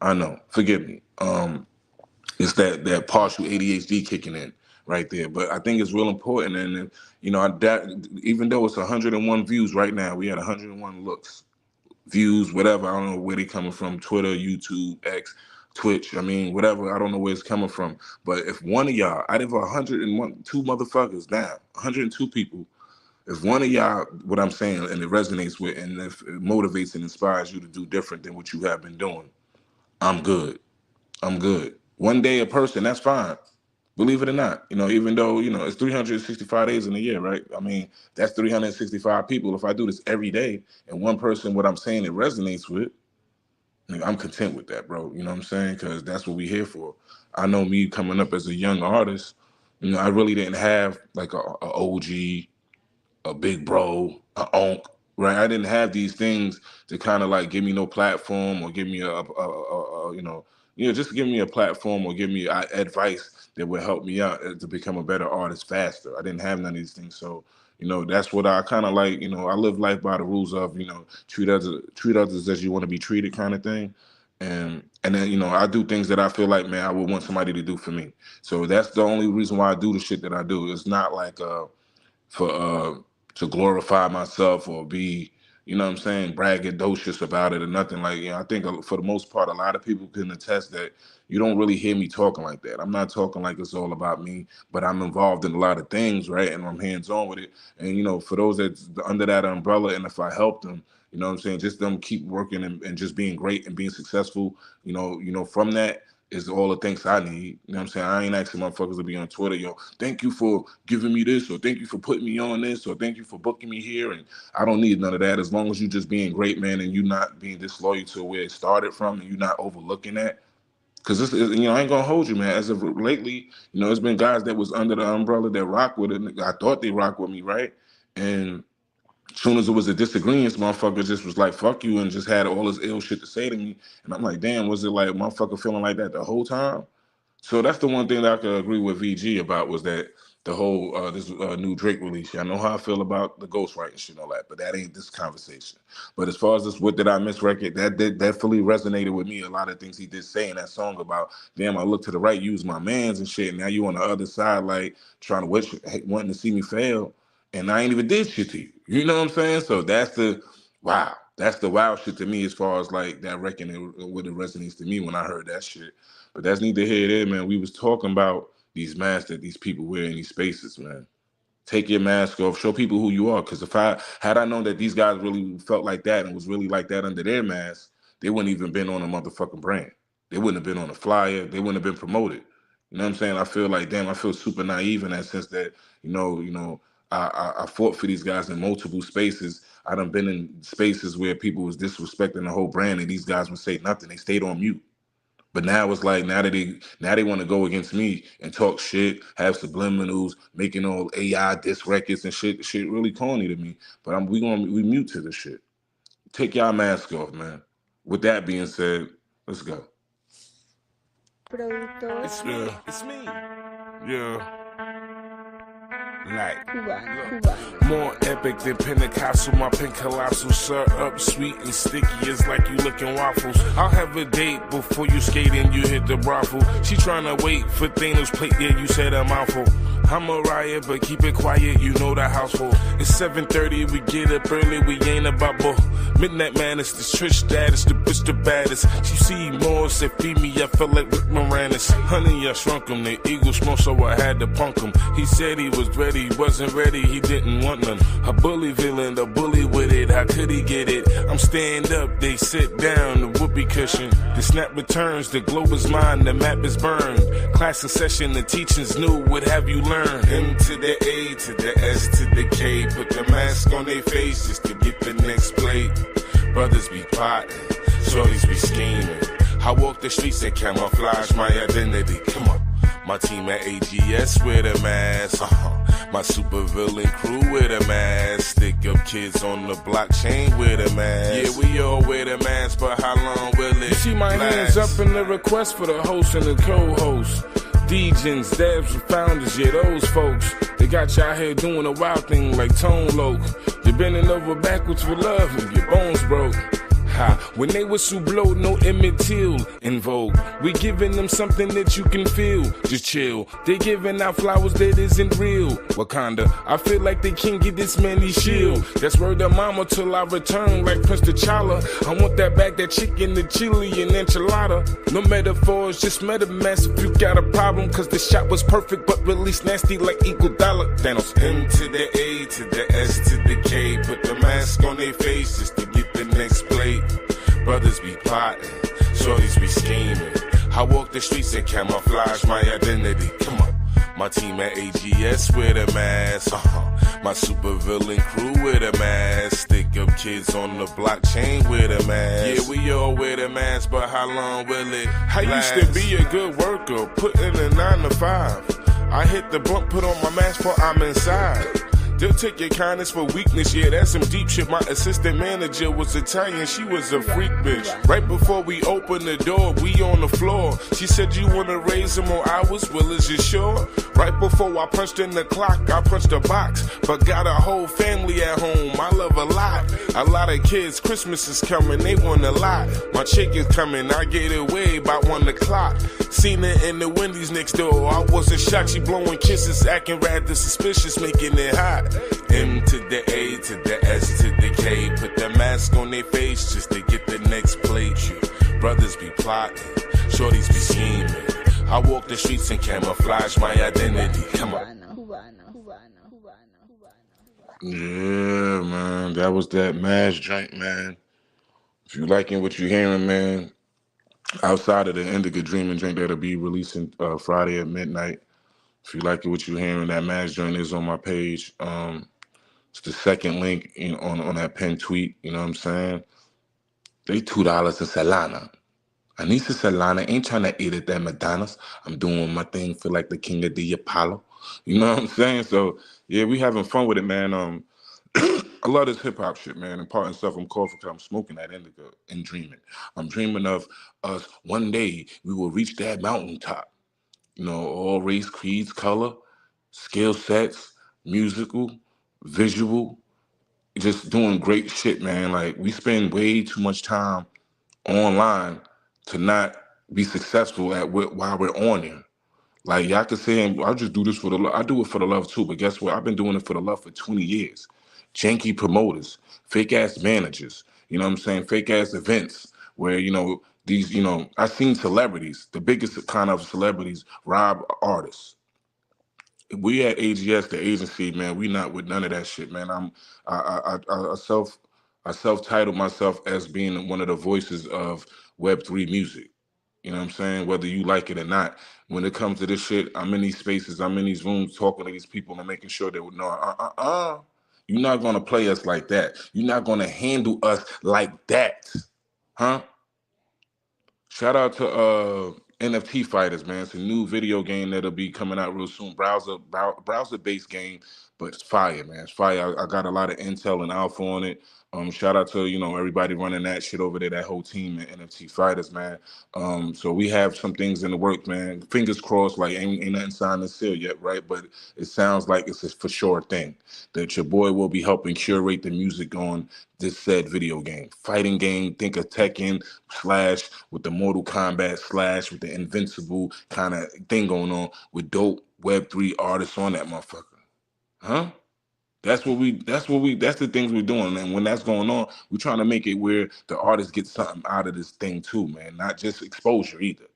I know. Forgive me. It's that partial ADHD kicking in, right there. But I think it's real important, and you know, that even though it's 101 views right now, we had 101 looks, views, whatever. I don't know where they coming from, Twitter, YouTube, X, Twitch. I mean, whatever. I don't know where it's coming from. But if one of y'all, out of 101, two motherfuckers now, 102 people, if one of y'all, what I'm saying, and it resonates with, and if it motivates and inspires you to do different than what you have been doing, I'm good. I'm good. One day a person, that's fine. Believe it or not, you know, even though, you know, it's 365 days in a year, right? I mean, that's 365 people. If I do this every day and one person, what I'm saying, it resonates with, I'm content with that, bro. You know what I'm saying? Because that's what we here for. I know me coming up as a young artist, you know, I really didn't have like a OG, a big bro, a onk, right? I didn't have these things to kind of like give me no platform or give me just give me a platform or give me advice that would help me out to become a better artist faster. I didn't have none of these things. So, you know, that's what I kind of like, you know, I live life by the rules of, you know, treat others as you want to be treated kind of thing. And then, you know, I do things that I feel like, man, I would want somebody to do for me. So that's the only reason why I do the shit that I do. It's not like for to glorify myself or be, you know what I'm saying, braggadocious about it or nothing. Like, you know, I think for the most part, a lot of people can attest that you don't really hear me talking like that. I'm not talking like it's all about me, but I'm involved in a lot of things, right? And I'm hands-on with it. And, you know, for those that's under that umbrella, and if I help them, you know what I'm saying, just them keep working and just being great and being successful, you know, from that, is all the things I need. You know what I'm saying? I ain't asking motherfuckers to be on Twitter, yo, thank you for giving me this, or thank you for putting me on this, or thank you for booking me here. And I don't need none of that. As long as you just being great, man, and you not being disloyal to where it started from, and you not overlooking that. Because this is, you know, I ain't gonna hold you, man. As of lately, you know, it's been guys that was under the umbrella that rock with it. I thought they rock with me, right? And as soon as it was a disagreement, motherfucker just was like, fuck you, and just had all this ill shit to say to me. And I'm like, damn, was it like motherfucker feeling like that the whole time? So that's the one thing that I could agree with VG about, was that the whole this new Drake release. I know how I feel about the ghostwriting shit and all that, but that ain't this conversation. But as far as this What Did I Miss record, that fully resonated with me. A lot of things he did say in that song about, damn, I look to the right, use my mans and shit. And now you on the other side, like trying to wanting to see me fail, and I ain't even did shit to you. You know what I'm saying? So that's the wow. That's the wow shit to me, as far as like that record and what it resonates to me when I heard that shit. But that's neither here nor there, man. We was talking about these masks that these people wear in these spaces, man. Take your mask off, show people who you are. Because if had I known that these guys really felt like that and was really like that under their mask, they wouldn't even been on a motherfucking brand. They wouldn't have been on a flyer. They wouldn't have been promoted. You know what I'm saying? I feel like, damn, I feel super naive in that sense that, you know, I fought for these guys in multiple spaces. I done been in spaces where people was disrespecting the whole brand and these guys would say nothing. They stayed on mute. But now it's like, now they want to go against me and talk shit, have subliminals, making all AI diss records and shit. Shit really corny to me. But we mute to the shit. Take y'all mask off, man. With that being said, let's go. It's me. Yeah. Like, more epic than Pentecostal. My pen colossal, syrup up sweet and sticky. It's like you licking waffles. I'll have a date before you skate and you hit the brothel. She tryna wait for Thanos' plate, yeah, you said a mouthful. I'm a riot, but keep it quiet, you know the household. It's 7:30, we get up early, we ain't about bull. Midnight Madness, the Trish status, the bitch the baddest. She see more, said feed me, I felt like Rick Moranis. Honey, I shrunk him, the eagle smoke, so I had to punk him. He said he was ready, wasn't ready, he didn't want none. A bully villain, the bully with it, how could he get it? I'm stand up, they sit down, the whoopee cushion. The snap returns, the globe is mine, the map is burned. Class in session, the teachings new, what have you learned? M to the A to the S to the K. Put the mask on their face just to get the next plate. Brothers be plotting, shorties be scheming. I walk the streets and camouflage my identity. Come on. My team at AGS wear the mask. My super villain crew wear the mask. Stick up kids on the blockchain wear the mask. Yeah, we all wear the mask, but how long will it? You see my hands up in the request for the host and the co-host. DJs, devs, and founders, yeah, those folks. They got y'all here doing a wild thing like Tone Loc. You're bending over backwards for love and your bones broke. Ha, when they whistle blow, no Emmett Till in vogue. We giving them something that you can feel. Just chill. They giving out flowers that isn't real. Wakanda, I feel like they can't get this man his shield. That's word of mama till I return like Prince T'Challa. I want that back, that chicken, the chili and enchilada. No metaphors, just metamask if you got a problem. Cause the shot was perfect but released nasty like equal dollar. Thanos. M to the A to the S to the K. Put the mask on their face just to get the next plate. Brothers be plotting, shorties be scheming. I walk the streets and camouflage my identity. Come on. My team at AGS wear the mask. My super villain crew wear the mask. Stick up kids on the blockchain wear the mask. Yeah, we all wear the mask, but how long will it last? I used to be a good worker, put in a 9 to 5. I hit the blunt, put on my mask for I'm inside. They'll take your kindness for weakness, yeah, that's some deep shit. My assistant manager was Italian, she was a freak bitch. Right before we opened the door, we on the floor. She said, you wanna raise some more hours? Well, is you sure? Right before I punched in the clock, I punched the box. But got a whole family at home, I love a lot. A lot of kids, Christmas is coming, they want a lot. My chick is coming, I get away by 1 o'clock. Seen her in the Wendy's next door, I wasn't shocked. She blowing kisses, acting rather suspicious, making it hot. M to the A to the S to the K. Put the mask on their face just to get the next plate. Brothers be plotting, shorties be scheming. I walk the streets and camouflage my identity. Come on. Yeah, man, that was that mask joint, man. If you liking what you're hearing, man, outside of the Indica Dreaming joint that'll be releasing Friday at midnight. If you like what you're hearing, that mask joint is on my page. It's the second link on that pinned tweet. You know what I'm saying? They $2 a Solana. Anissa Solana ain't trying to eat at that Madonna's. I'm doing my thing, feel like the king of the Apollo. You know what I'm saying? So yeah, we having fun with it, man. I love this hip hop shit, man. And part and stuff I'm called for because I'm smoking that indica and dreaming. I'm dreaming of us one day we will reach that mountaintop. You know, all race, creeds, color, skill sets, musical, visual, just doing great shit, man. Like, we spend way too much time online to not be successful at while we're on there. Like, y'all can say, I just do this for the love. I do it for the love too, but guess what? I've been doing it for the love for 20 years. Janky promoters, fake ass managers, you know what I'm saying? Fake ass events where, these, I've seen celebrities, the biggest kind of celebrities, rob artists. We at AGS, the agency, man, we not with none of that shit, man. I self-titled myself as being one of the voices of Web3 music. You know what I'm saying? Whether you like it or not, when it comes to this shit, I'm in these spaces, I'm in these rooms talking to these people and making sure they would know, you're not gonna play us like that. You're not gonna handle us like that, huh? Shout out to NFT Fighters, man. It's a new video game that'll be coming out real soon. Browser-based game, but it's fire, man. It's fire. I got a lot of intel and alpha on it. Shout out to everybody running that shit over there, that whole team at NFT Fighters, man. So we have some things in the work, man. Fingers crossed, like ain't nothing signed and sealed yet, right? But it sounds like it's a for sure thing that your boy will be helping curate the music on this said video game, fighting game. Think of Tekken / with the Mortal Kombat / with the Invincible kind of thing going on with dope Web3 artists on that motherfucker, huh? That's the things we're doing. And when that's going on, we're trying to make it where the artists get something out of this thing too, man. Not just exposure either.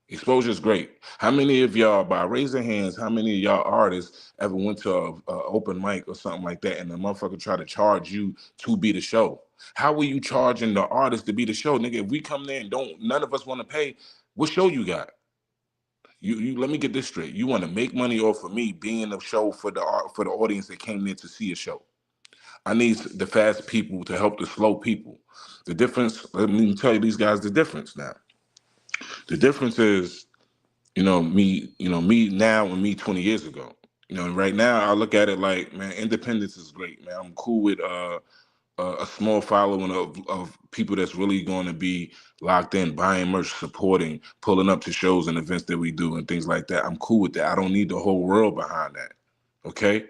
Exposure is great. How many of y'all, by raising hands, how many of y'all artists ever went to a open mic or something like that and the motherfucker try to charge you to be the show? How are you charging the artist to be the show? Nigga, if we come there and none of us want to pay, what show you got? You let me get this straight. You want to make money off of me being a show for the audience that came there to see a show. I need the fast people to help the slow people. The difference, let me tell you these guys the difference now. The difference is, me now and me 20 years ago. And right now I look at it like, man, independence is great, man. I'm cool with a small following of people that's really going to be locked in, buying merch, supporting, pulling up to shows and events that we do and things like that. I'm cool with that. I don't need the whole world behind that. Okay.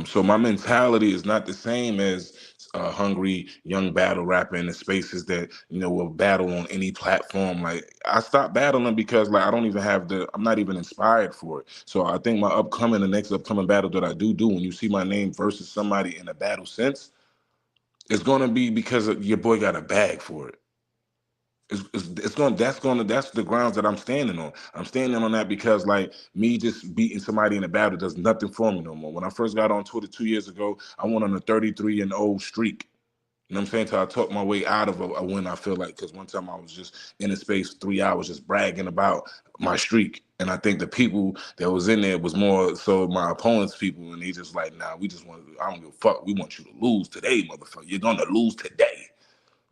So my mentality is not the same as hungry young battle rapper in the spaces that will battle on any platform. Like I stopped battling because like I don't even have I'm not even inspired for it. So I think the next upcoming battle that I do when you see my name versus somebody in a battle sense, it's gonna be because your boy got a bag for it. That's the grounds that I'm standing on. I'm standing on that because like me just beating somebody in a battle does nothing for me no more. When I first got on Twitter 2 years ago, I went on a 33-0 streak. You know what I'm saying? Till I talked my way out of a win, I feel like, because one time I was just in a space 3 hours just bragging about my streak. And I think the people that was in there was more so my opponent's people, and they just like, nah, we just want I don't give a fuck. We want you to lose today, motherfucker. You're gonna lose today,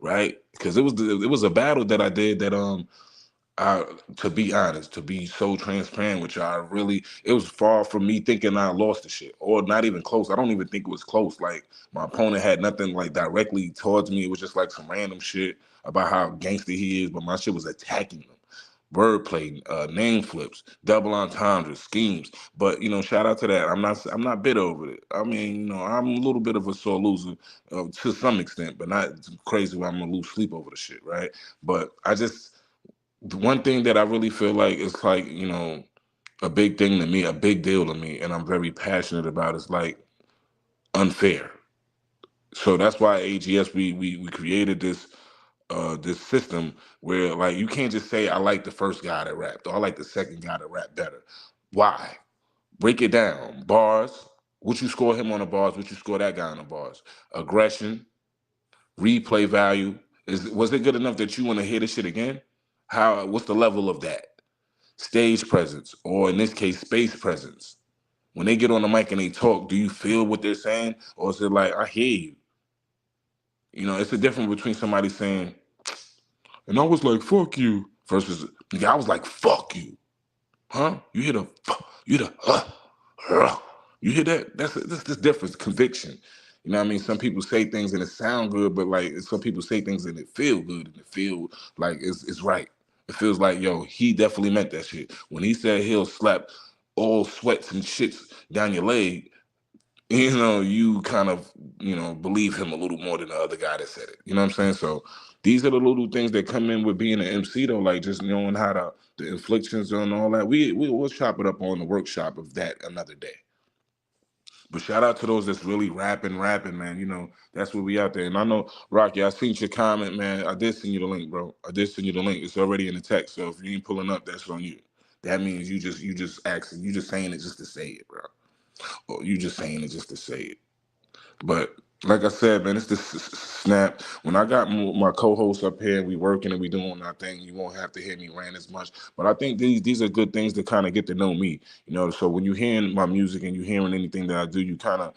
right? Because it was a battle that I did that I, to be honest, to be so transparent with you, it was far from me thinking I lost the shit, or not even close. I don't even think it was close. Like my opponent had nothing like directly towards me. It was just like some random shit about how gangster he is, but my shit was attacking him. Wordplay, name flips, double entendres, schemes. But shout out to that. I'm not bitter over it. I mean, I'm a little bit of a sore loser to some extent, but not crazy where I'm gonna lose sleep over the shit, right? But the one thing that I really feel like is like, a big thing to me, a big deal to me, and I'm very passionate about is like unfair. So that's why AGS we created this system where like you can't just say I like the first guy that rapped or I like the second guy that rapped better. Why? Break it down. Bars, what you score him on the bars, what you score that guy on the bars. Aggression, replay value. Was it good enough that you want to hear this shit again? What's the level of that? Stage presence, or in this case, space presence. When they get on the mic and they talk, do you feel what they're saying? Or is it like, I hear you? It's a difference between somebody saying, and I was like, fuck you, versus, nigga, I was like, fuck you. Huh? You hear the, you hear the, you hear that? That's the difference, conviction. You know what I mean? Some people say things and it sound good, but like some people say things and it feel good and it feel like it's right. It feels like, yo, he definitely meant that shit. When he said he'll slap all sweats and shits down your leg, you kind of, believe him a little more than the other guy that said it. You know what I'm saying? So these are the little things that come in with being an MC though, like just knowing how the inflictions and all that. We'll chop it up on the workshop of that another day. But shout out to those that's really rapping, man. That's where we out there. And I know, Rocky, I seen your comment, man. I did send you the link, bro. I did send you the link. It's already in the text. So if you ain't pulling up, that's on you. That means you just asking, you just saying it just to say it, bro. Or you just saying it just to say it. But like I said, man, it's the snap. When I got my co-hosts up here, we working and we doing our thing. You won't have to hear me rant as much. But I think these are good things to kind of get to know me. So when you hearing my music and you hearing anything that I do, you kind of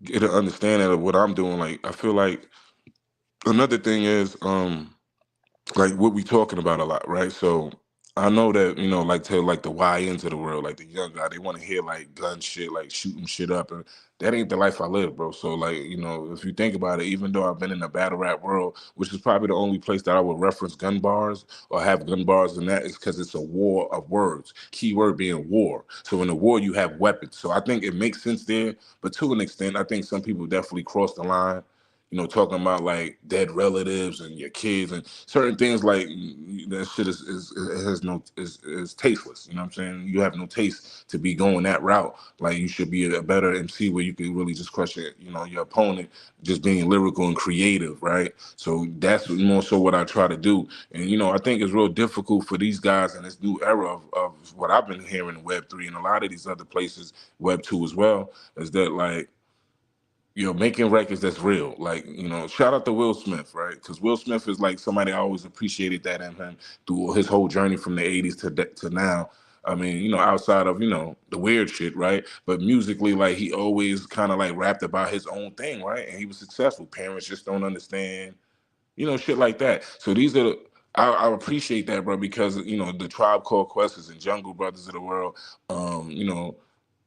get an understanding of what I'm doing. Like I feel like another thing is like what we talking about a lot, right? So I know that like to like the YNs of the world, like the young guy, they want to hear like gun shit, like shooting shit up, and that ain't the life I live, bro. So like if you think about it, even though I've been in the battle rap world, which is probably the only place that I would reference gun bars or have gun bars, and that is because it's a war of words. Key word being war. So in a war, you have weapons. So I think it makes sense there, but to an extent, I think some people definitely cross the line, talking about like dead relatives and your kids and certain things like that shit it has no is tasteless. You know what I'm saying? You have no taste to be going that route. Like you should be a better MC where you can really just crush your opponent, just being lyrical and creative, right? So that's more so what I try to do. And I think it's real difficult for these guys in this new era of what I've been hearing in Web3 and a lot of these other places, Web2 as well, is that like making records that's real. Like, shout out to Will Smith, right? Because Will Smith is like somebody I always appreciated that in him through his whole journey from the 80s to now. I mean, outside of, the weird shit, right? But musically, like, he always kind of like rapped about his own thing, right? And he was successful. Parents just don't understand, shit like that. So these are I appreciate that, bro, because, the Tribe Called Quest and Jungle Brothers of the world, um, you know,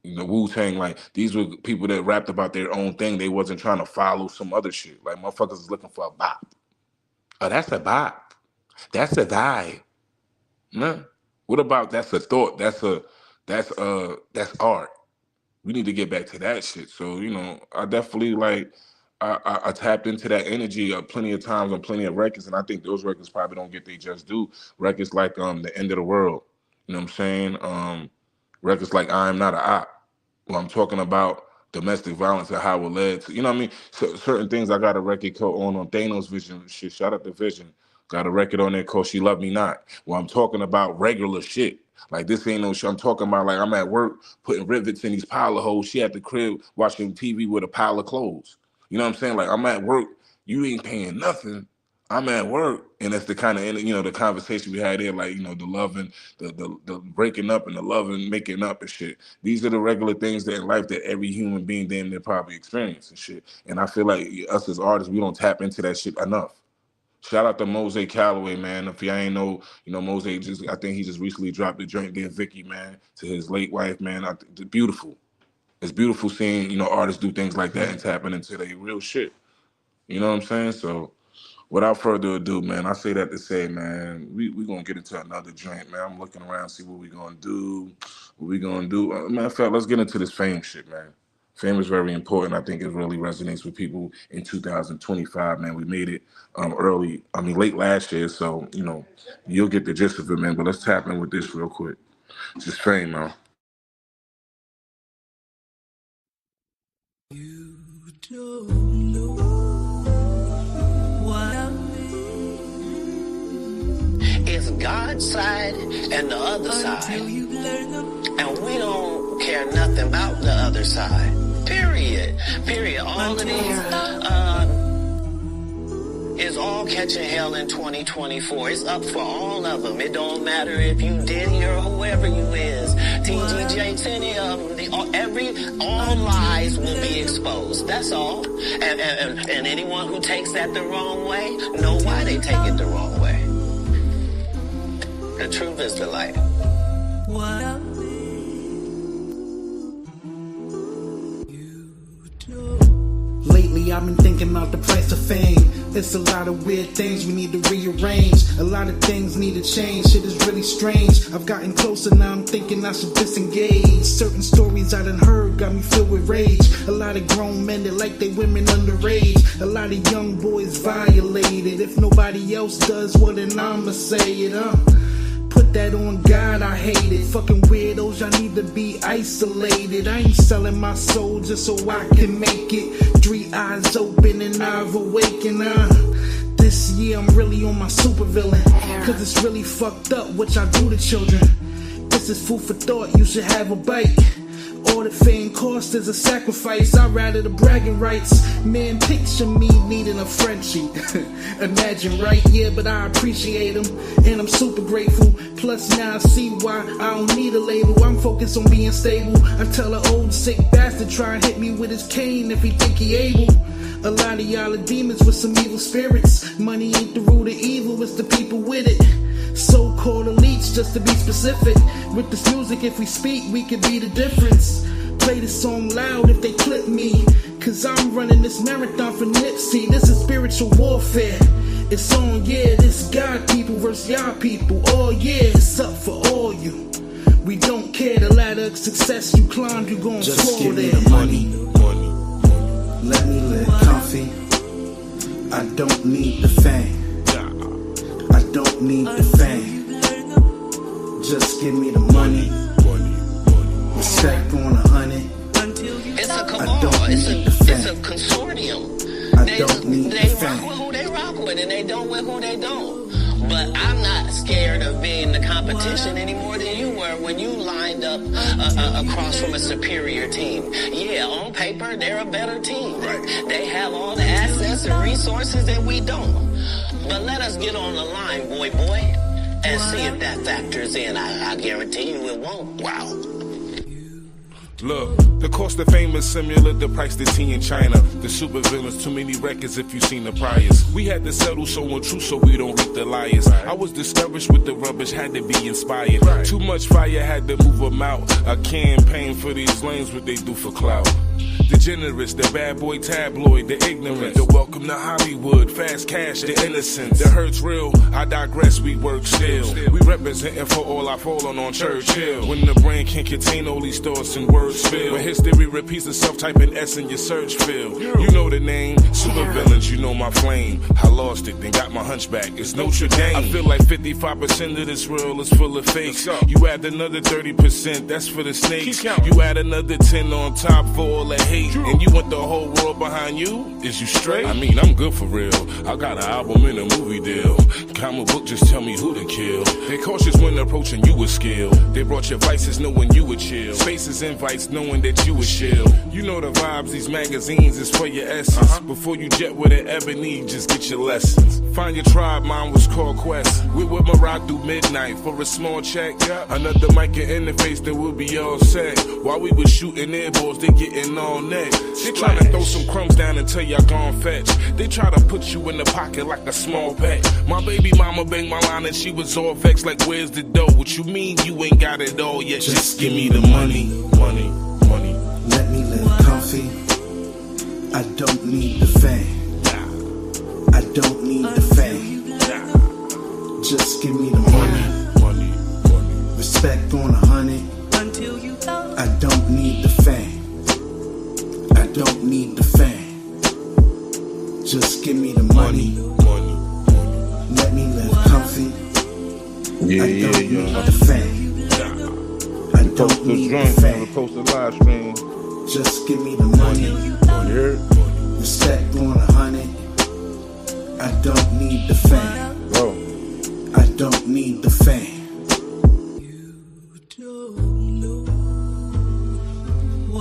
Wu Tang, like these were people that rapped about their own thing. They wasn't trying to follow some other shit. Like motherfuckers is looking for a bop. Oh, that's a bop. That's a vibe. Nah. What about that's a thought? That's art. We need to get back to that shit. So I definitely like I tapped into that energy plenty of times on plenty of records, and I think those records probably don't get they just due. Records like The End of the World, you know what I'm saying? Records like I Am Not a Op. Well, I'm talking about domestic violence and how it led to, you know what I mean? So, certain things. I got a record on Thanos Vision shit. Shout out to Vision. Got a record on there called She Love Me Not. Well, I'm talking about regular shit. Like, this ain't no shit. I'm talking about, like, I'm at work putting rivets in these pile of holes. She at the crib watching TV with a pile of clothes. You know what I'm saying? Like, I'm at work. You ain't paying nothing. I'm at work. And that's the kind of, you know, the conversation we had there, like, you know, the loving, the breaking up and the loving, making up and shit. These are the regular things that in life that every human being damn near probably experience and shit. And I feel like us as artists, we don't tap into that shit enough. Shout out to Mose Calloway, man. If y'all ain't know, you know, Mose I think he just recently dropped the joint there, Vicky, man, to his late wife, man. It's beautiful. It's beautiful seeing, you know, artists do things like that and tapping into their real shit. You know what I'm saying? So without further ado, man, I say that to say, man, we gonna get into another joint, man. I'm looking around, see what we gonna do. Matter of fact, let's get into this fame shit, man. Fame is very important. I think it really resonates with people in 2025, man. We made it late last year, so, you know, you'll get the gist of it, man. But let's tap in with this real quick. It's just fame, man. You don't know what I mean. It's God's side and the other side. And we don't care nothing about the other side. Period. All of these is all catching hell in 2024. It's up for all of them. It don't matter if you Diddy or whoever you is. TGJ, any of them. All lies will be exposed. That's all. And anyone who takes that the wrong way, know why they take it the wrong way. The truth is the light. Lately I've been thinking about the price of fame. It's a lot of weird things we need to rearrange. A lot of things need to change. Shit is really strange. I've gotten closer, now I'm thinking I should disengage. Certain stories I done heard got me filled with rage. A lot of grown men that like they women underage. A lot of young boys violated. If nobody else does, well then I'ma say it, Put that on God, I hate it. Fucking weirdos, y'all need to be isolated. I ain't selling my soul just so I can make it. 3 eyes open and I've awakened. This year I'm really on my supervillain. Cause it's really fucked up what y'all do to children. This is food for thought, you should have a bite. All the fame cost is a sacrifice. I'd rather the bragging rights. Man, picture me needing a Frenchie. Imagine, right? Yeah, but I appreciate him, and I'm super grateful. Plus now I see why I don't need a label. I'm focused on being stable. I tell an old sick bastard try and hit me with his cane if he think he able. A lot of y'all are demons with some evil spirits. Money ain't the root of evil, it's the people with it. So-called elites, just to be specific. With this music, if we speak, we could be the difference. Play this song loud if they clip me. Cause I'm running this marathon for Nipsey. This is spiritual warfare. It's on, yeah, this God people versus y'all people. Oh yeah, it's up for all you. We don't care the ladder of success you climb, you gon' just fall give me there. the money. Let me live comfy. I don't need the fame. I don't need the fame. Just give me the money. Respect on 100. It's a cabal. I don't need the It's a fame. consortium. I don't need the They rock fame. with who they rock with, and they don't with who they don't. But I'm not scared of being the competition any more than you were when you lined up across from a superior team. Yeah, on paper, they're a better team. They have all the assets and resources that we don't. But let us get on the line, boy, and see if that factors in. I guarantee you it won't. Wow. Look, the cost of fame is similar to price to tea in China. The super villains, too many records if you seen the priors. We had to settle so untrue so we don't hit the liars. I was discouraged with the rubbish, had to be inspired. Too much fire, had to move them out. A campaign for these lanes, what they do for clout. degenerates, the bad boy tabloid, the ignorant, the welcome to Hollywood, fast cash, the innocence, the hurt's real. I digress, we work still. We representing for all our fallen on Churchill. When the brain can't contain all these thoughts and words spill. When history repeats itself, type in S in your search field. You know the name, super villains, you know my flame. I lost it, then got my hunchback. It's Notre Dame. I feel like 55% of this world is full of fakes. You add another 30%, that's for the snakes. You add another 10 on top for all the hate. And you want the whole world behind you? Is you straight? I mean, I'm good for real. I got an album and a movie deal. Comic book, just tell me who to kill. They cautious when approaching you with skill. They brought your vices knowing you would chill. Spaces invites knowing that you would chill. You know the vibes, these magazines is for your essence. Before you jet with an ebony, just get your lessons. Find your tribe, mine was called Quest. We would rock through midnight for a small check. Another mic and interface that we'll be all set. While we was shooting airballs, they getting all net. They try to throw some crumbs down until y'all gone fetch. They try to put you in the pocket like a small pet. My baby mama banged my line and she was all vexed like, where's the dough? What you mean you ain't got it all yet? Just give me the money, money, money. Let me live comfy. I don't need the fame. I don't need the fame. Just give me the money, money, money. respect on 100. I don't need the fame. I don't need the fame. Just give me the money, money, money. let me live comfy. Yeah, I don't need yeah. the fame. I Post don't the need the joint, man. We fame. post a live stream. Just give me the money, You heard? respect on 100. I don't need the fame. Bro. I don't need the fame.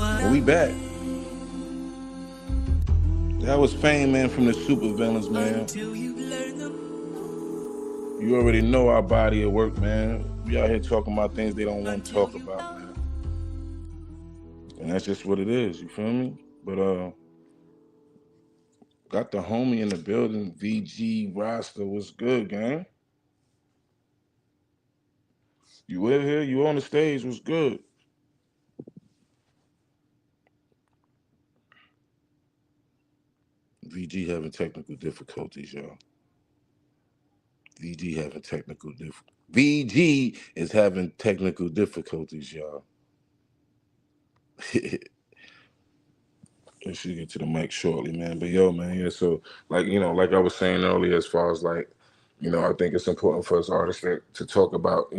Well, we back. That was Fame, man, from the Super Villains, man. You already know our body of work, man. We out here talking about things they don't want to talk about, man. And that's just what it is, you feel me? But got the homie in the building, VG Rasta. What's good, gang? You with here? You on the stage? What's good? VG having technical difficulties, y'all. VG is having technical difficulties, y'all. I should get to the mic shortly, man. But yo, man, yeah. So, like, like I was saying earlier, as far as like, I think it's important for us artists to talk about,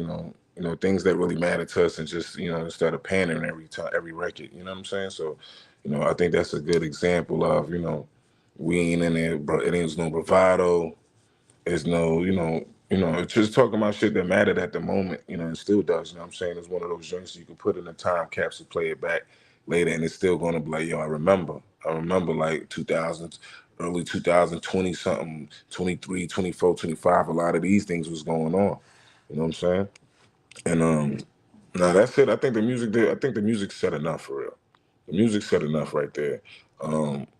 things that really matter to us, and just, instead of pandering every time, every record. You know what I'm saying? So, I think that's a good example of, we ain't in there, bro. It ain't no bravado. It's no, it's just talking about shit that mattered at the moment, and still does. You know what I'm saying? It's one of those joints you can put in a time capsule, play it back later, and it's still gonna be like, yo, I remember like 2000s, early 2020 something, 23, 24, 25. A lot of these things was going on. You know what I'm saying? And now that's it. I think the music did. I think the music said enough for real. The music said enough right there.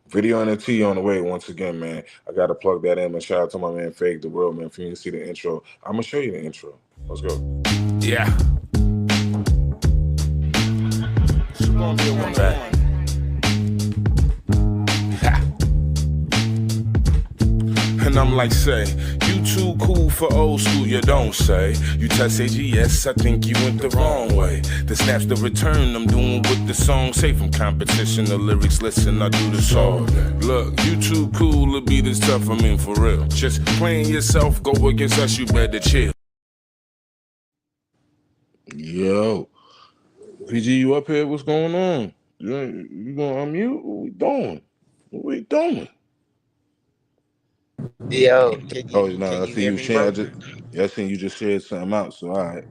Video NFT on the way once again, man. I gotta plug that in. Man, shout out to my man Fake the World, man. If you didn't see the intro, I'm gonna show you the intro. Let's go. Yeah. It's gonna be a one back. And I'm like, say, you too cool for old school, you don't say. You touch AGS, I think you went the wrong way. The snaps the return, I'm doing what the song say. From competition to lyrics, listen, I do this all. Look, you too cool to be this tough, I mean for real. Just playing yourself, go against us, you better chill. Yo, PG, you up here? What's going on? You gonna unmute? What we doing? What we doing? Yo, Oh no, can I you see hear you me, share. bro? I seen you just shared something out. So all right.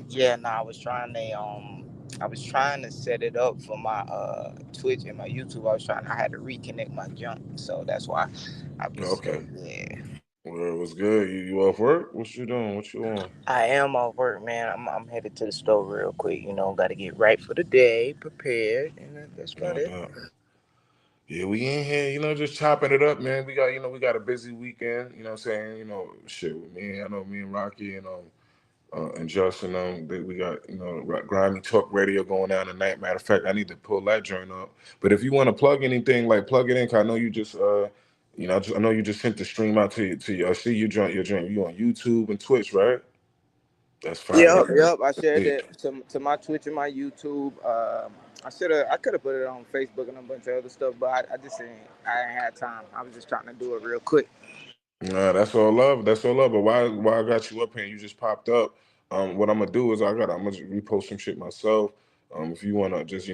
Yeah, no, I was trying to set it up for my Twitch and my YouTube. I had to reconnect my junk, so that's why I was Okay. yeah. Well, it was good. You off work? What you doing? What you on? I am off work, man. I'm headed to the store real quick. Got to get right for the day, prepared, and that's about No it. doubt. Yeah, we in here, just chopping it up, man. We got a busy weekend, you know what I'm saying? Shit with me. I know me and Rocky and And Justin, we got grimy talk radio going down tonight. Matter of fact, I need to pull that joint up. But if you want to plug anything, like plug it in. 'Cause I know you just I know you just sent the stream out I see you on YouTube and Twitch, right? That's Yep, fire. yep. I shared Yeah. that to my Twitch and my YouTube. I could have put it on Facebook and a bunch of other stuff, but I just I ain't had time. I was just trying to do it real quick. Nah, that's all love. That's all love. But why I got you up here? You just popped up. What I'm gonna do is I'm gonna repost some shit myself. If you wanna just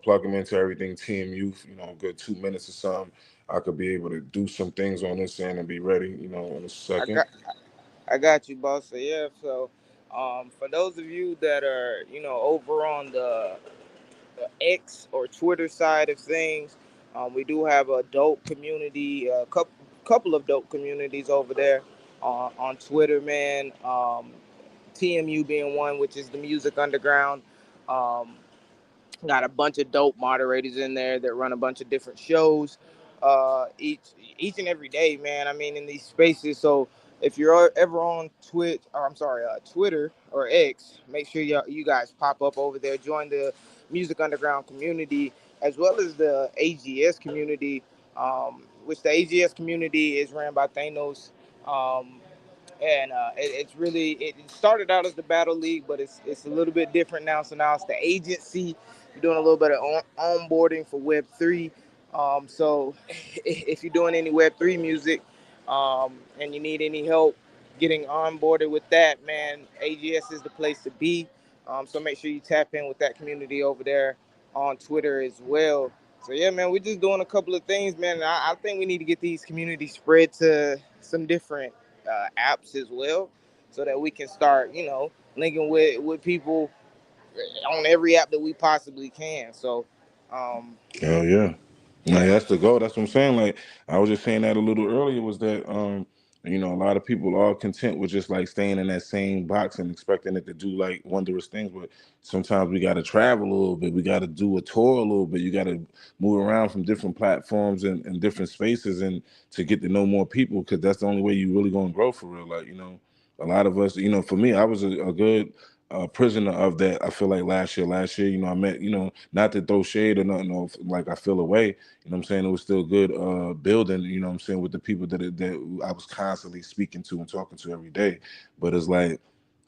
plug them into everything Team Youth, a good 2 minutes or something, I could be able to do some things on this end and be ready, in a I second. got I got you, boss. So yeah, so for those of you that are over on the X or Twitter side of things, we do have a dope community, a couple of dope communities over there on Twitter, man. TMU being one, which is the Music Underground. Um, got a bunch of dope moderators in there that run a bunch of different shows each and every day, man. I mean, in these spaces. So if you're ever on Twitch, or I'm sorry, Twitter or X, make sure you guys pop up over there. Join the Music Underground community as well as the AGS community, which the AGS community is ran by Thanos. Um, and it's really it started out as the Battle League, but it's a little bit different now. So now it's the agency. We're doing a little bit of onboarding for Web3. So if you're doing any Web3 music and you need any help getting onboarded with that, man, AGS is the place to be. So make sure you tap in with that community over there on Twitter as well. So yeah, man, we're just doing a couple of things, man. And I think we need to get these communities spread to some different apps as well, so that we can start, linking with people on every app that we possibly can. So, um, Hell yeah. Like, yeah, that's the goal. That's what I'm saying. Like I was just saying that a little earlier was that a lot of people are content with just like staying in that same box and expecting it to do like wondrous things. But sometimes we gotta travel a little bit. We gotta do a tour a little bit. You gotta move around from different platforms and different spaces and to get to know more people, because that's the only way you really gonna grow for real. Like, a lot of us, for me, I was a good prisoner of that. I feel like last year, I met, not to throw shade or nothing, or like I feel away. You know what I'm saying? It was still good building, you know what I'm saying, with the people that I was constantly speaking to and talking to every day. But it's like,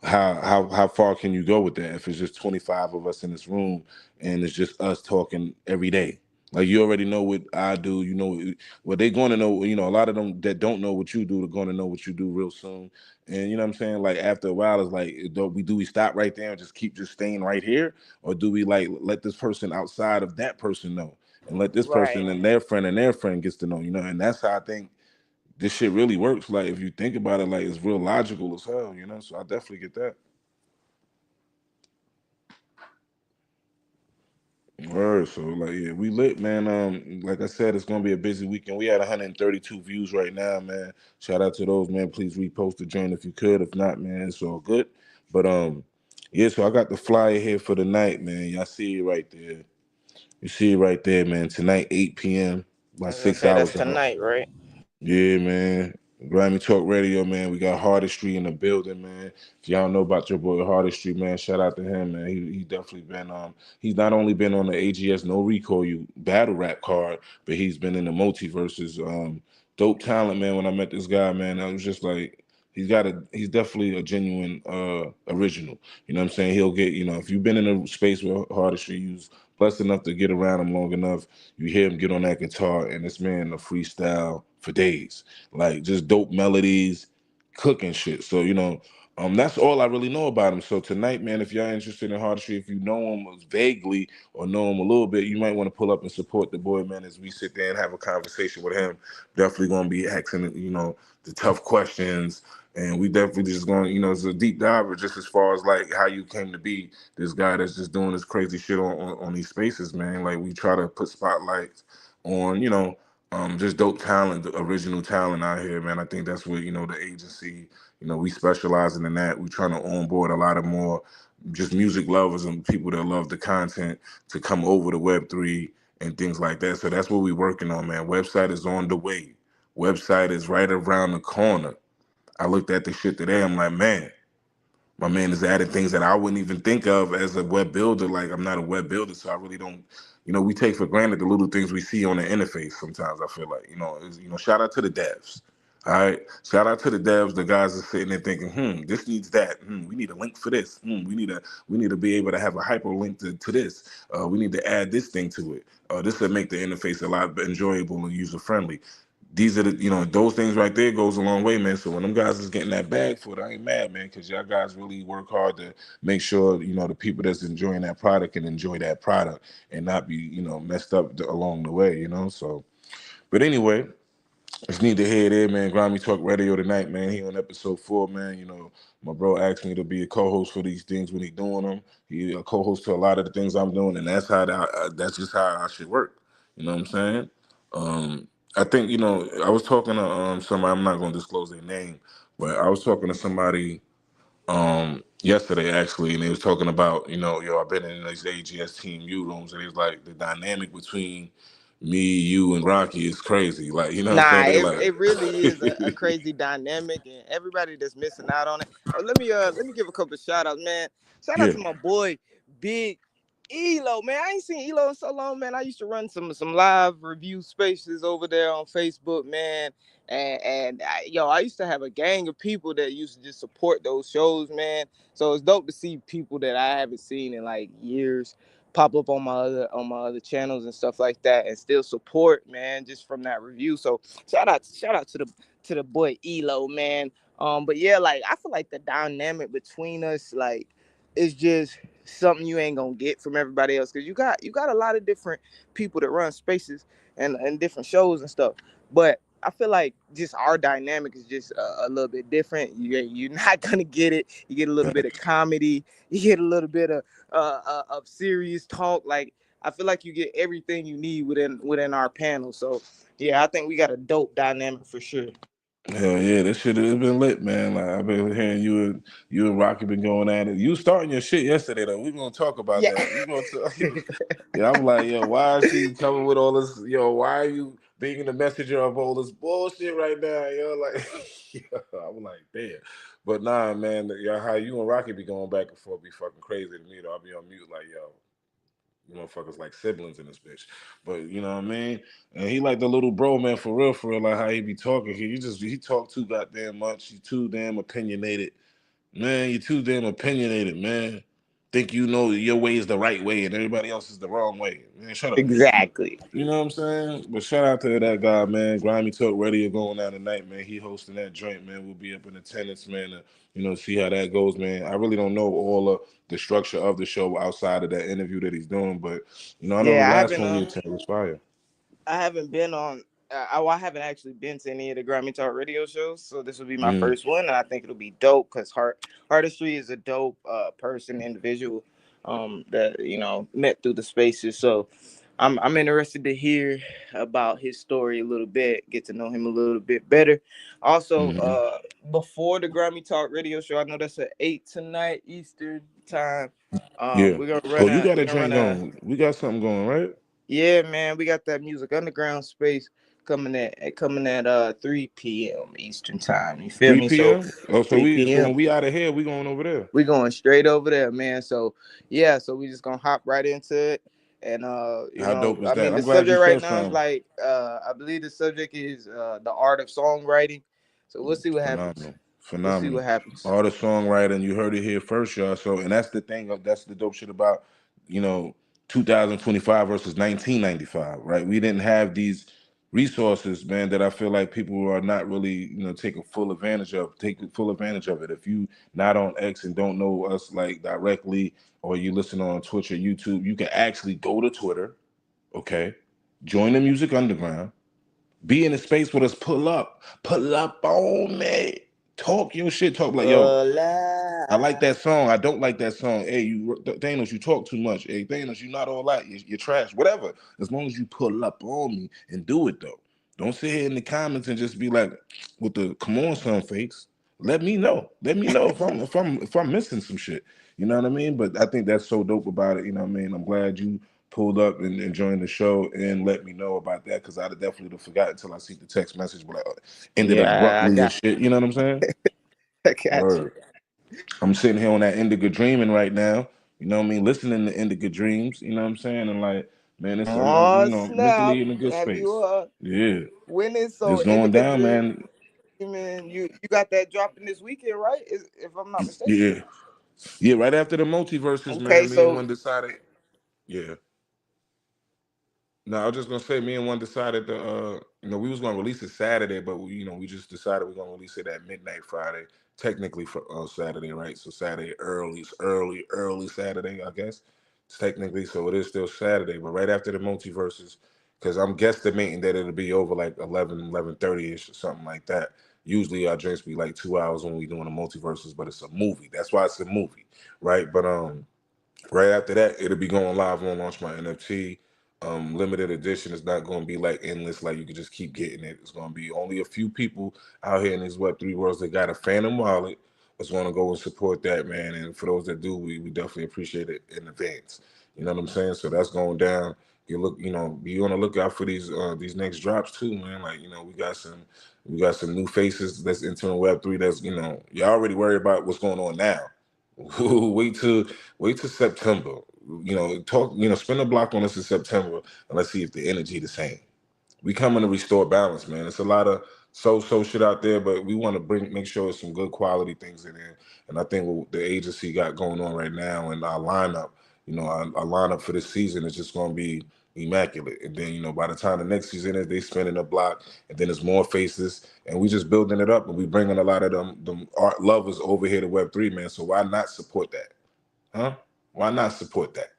how far can you go with that if it's just 25 of us in this room and it's just us talking every day? Like, you already know what I do, what they're going to know. A lot of them that don't know what you do are going to know what you do real soon. And you know what I'm saying? Like, after a while, it's like, do we stop right there and just keep just staying right here, or do we like let this person outside of that person know, and let this right, person and their friend gets to know, and that's how I think this shit really works. Like, if you think about it, like, it's real logical as hell. So I definitely get that. Word. So like, yeah, we lit, man. Like I said, it's gonna be a busy weekend. We had 132 views right now, man. Shout out to those, man. Please repost the joint if you could. If not, man, it's all good. But yeah. So I got the flyer here for the night, man. Y'all see it right there. You see it right there, man. Tonight, 8 p.m. I About was gonna six say that's hours out. tonight, right? Yeah, man. Grammy Talk Radio, man. We got Hardestry in the building, man. If y'all know about your boy Hardestry, man, shout out to him, man. He definitely been he's not only been on the AGS No Recoil You battle rap card, but he's been in the multiverses. Dope talent, man. When I met this guy, man, I was just like, he's definitely a genuine original. You know what I'm saying? He'll get, if you've been in a space with Hardestry, you was blessed enough to get around him long enough, you hear him get on that guitar and this man a freestyle for days, like just dope melodies, cooking shit. So that's all I really know about him. So tonight, man, if y'all interested in Hardestry, if you know him vaguely or know him a little bit, you might want to pull up and support the boy, man, as we sit there and have a conversation with him. Definitely gonna be asking, the tough questions. And we definitely just going, it's a deep dive, just as far as like how you came to be this guy that's just doing this crazy shit on these spaces, man. Like, we try to put spotlights on, just dope talent, the original talent out here, man. I think that's what, the agency, we specializing in that. We trying to onboard a lot of more just music lovers and people that love the content to come over to Web3 and things like that. So that's what we working on, man. Website is on the way. Website is right around the corner. I looked at the shit today. I'm like, man, my man has added things that I wouldn't even think of as a web builder. Like I'm not a web builder, so I really don't. We take for granted the little things we see on the interface. Sometimes I feel like, shout out to the devs. All right, shout out to the devs. The guys are sitting there thinking, this needs that. We need a link for this. We need to be able to have a hyperlink to this. We need to add this thing to it. This will make the interface a lot enjoyable and user friendly. These are those things right there goes a long way, man. So when them guys is getting that bag for it, I ain't mad, man, because y'all guys really work hard to make sure the people that's enjoying that product can enjoy that product and not be messed up along the way. So, but anyway, it's neat to hear there, man. Grimy Talk Radio tonight, man. He on episode 4, man. My bro asked me to be a co-host for these things when he doing them. He a co-host to a lot of the things I'm doing, and that's just how I should work. You know what I'm saying? I think I was talking to somebody. I'm not going to disclose their name, but I was talking to somebody yesterday actually, and they was talking about I've been in these AGS Team U rooms, and it's like the dynamic between me, you, and Rocky is crazy. Like what I'm saying? Nah, They it like, really is a crazy dynamic, and everybody that's missing out on it. Oh, let me give a couple of shout outs, man. Shout out yeah, to my boy Big Elo, man. I ain't seen Elo in so long, man. I used to run some live review spaces over there on Facebook, man. I used to have a gang of people that used to just support those shows, man. So it's dope to see people that I haven't seen in like years pop up on my other channels and stuff like that, and still support, man, just from that review. So shout out to the boy Elo, man. But yeah, like I feel like the dynamic between us, like, is just something you ain't gonna get from everybody else, because you got a lot of different people that run spaces and different shows and stuff. But I feel like just our dynamic is just a little bit different. You're not gonna get it. You get a little bit of comedy. You get a little bit of serious talk. Like, I feel like you get everything you need within our panel. So yeah, I think we got a dope dynamic for sure. hell yeah, this shit has been lit, man. Like I've been hearing you and Rocky been going at it. You starting your shit yesterday though. We gonna talk about Yeah. that. We gonna talk. Yeah, I'm like, yo, why is she coming with all this? Yo, why are you being the messenger of all this bullshit right now? Yo, like, yo, I'm like, damn. But nah, man, yo, how you and Rocky be going back and forth be fucking crazy to me though. I'll be on mute like, yo, you motherfuckers like siblings in this bitch. But you know what I mean? And he like the little bro, man, for real, like how he be talking. He talk too goddamn much. He too damn opinionated. Man, you too damn opinionated, man. Think you know your way is the right way and everybody else is the wrong way. Man, shut up. Exactly. You know what I'm saying? But shout out to that guy, man. Grimy Talk Radio going down tonight, man. He hosting that joint, man. We'll be up in attendance, man, to, see how that goes, man. I really don't know all of the structure of the show outside of that interview that he's doing, but I know the Yeah, last one we attended was fire. I haven't been on. I haven't actually been to any of the Grammy Talk radio shows, so this will be my Mm, first one, and I think it'll be dope because Artistry is a dope person, individual, that met through the spaces. So I'm interested to hear about his story a little bit, get to know him a little bit better. Also, mm-hmm. before the Grammy Talk radio show, I know that's at 8 tonight Eastern time. Yeah. We're gonna Oh, run you a got we're a gonna joint run a going. We got something going, right? Yeah, man, we got that Music Underground space coming at 3 p.m. Eastern time. You feel 3 me? So p.m. Oh, so 3 p.m. when we out of here, we going over there. We going straight over there, man. So yeah, so we just gonna hop right into it. And How dope is I that? mean, I'm the glad you subject right said now is something. like I believe the subject is the art of songwriting. So we'll see what happens. Phenomenal, We'll see phenomenal. what happens. All the songwriting, you heard it here first, y'all. So, and that's the thing. That's the dope shit about, you know, 2025 versus 1995, right? We didn't have these resources, man, that I feel like people are not really, taking full advantage of. Take full advantage of it. If you not on X and don't know us like directly, or you listen on Twitch or YouTube, you can actually go to Twitter, okay, join the Music Underground, be in a space with us. Pull up on me. Talk your shit. Talk like, yo, I like Hola. that song. I don't like that song. Hey, Thanos, you talk too much. Hey, Thanos, you not all that. You're trash. Whatever. As long as you pull up on me and do it though. Don't sit here in the comments and just be like, with the come on, son face. Let me know. Let me know if I'm missing some shit. You know what I mean? But I think that's so dope about it. You know what I mean? I'm glad you pulled up and joined the show and let me know about that, because I'd have definitely forgot until I see the text message, but ended Yeah, I abruptly and got shit. You know what I'm saying? I got you. Word. I'm sitting here on that indigo dreaming right now. You know what I mean? Listening to indigo dreams. You know what I'm saying? And like, man, it's I'm Oh snap! mentally in a good Have you space. Yeah, winning? So it's going Indica down, Dream, man. and you got that dropping this weekend, right? If I'm not mistaken. Yeah, yeah. Right after the multiverses, Okay, man, me and so one decided. Yeah. No, I was just gonna say, me and one decided to, we was gonna release it Saturday, but we just decided we're gonna release it at midnight Friday, technically for Saturday, right? So Saturday early, early Saturday, I guess, technically. So it is still Saturday, but right after the multiverses, because I'm guesstimating that it'll be over like 11:30 ish or something like that. Usually our drinks be like 2 hours when we doing the multiverses, but it's a movie. That's why it's a movie, right? But right after that, it'll be going live on Launch My NFT. Limited edition is not going to be like endless, like you can just keep getting it. It's going to be only a few people out here in these Web3 worlds that got a Phantom wallet that's going to go and support that, man. And for those that do, we definitely appreciate it in advance. You know what I'm saying? So that's going down. Be on the lookout for these next drops too, man. Like, we got some new faces that's entering Web3. That's you're already worried about what's going on now. wait till wait till September. Spend a block on us in September, and let's see if the energy the same. We coming to restore balance, man. It's a lot of so shit out there, but we want to make sure it's some good quality things in there. And I think what the agency got going on right now and our lineup, our lineup for this season is just going to be immaculate. And then by the time the next season is, they spinning the block, and then there's more faces, and we just building it up, and we bringing a lot of them art lovers over here to Web3, man. So why not support that, huh? Why not support that?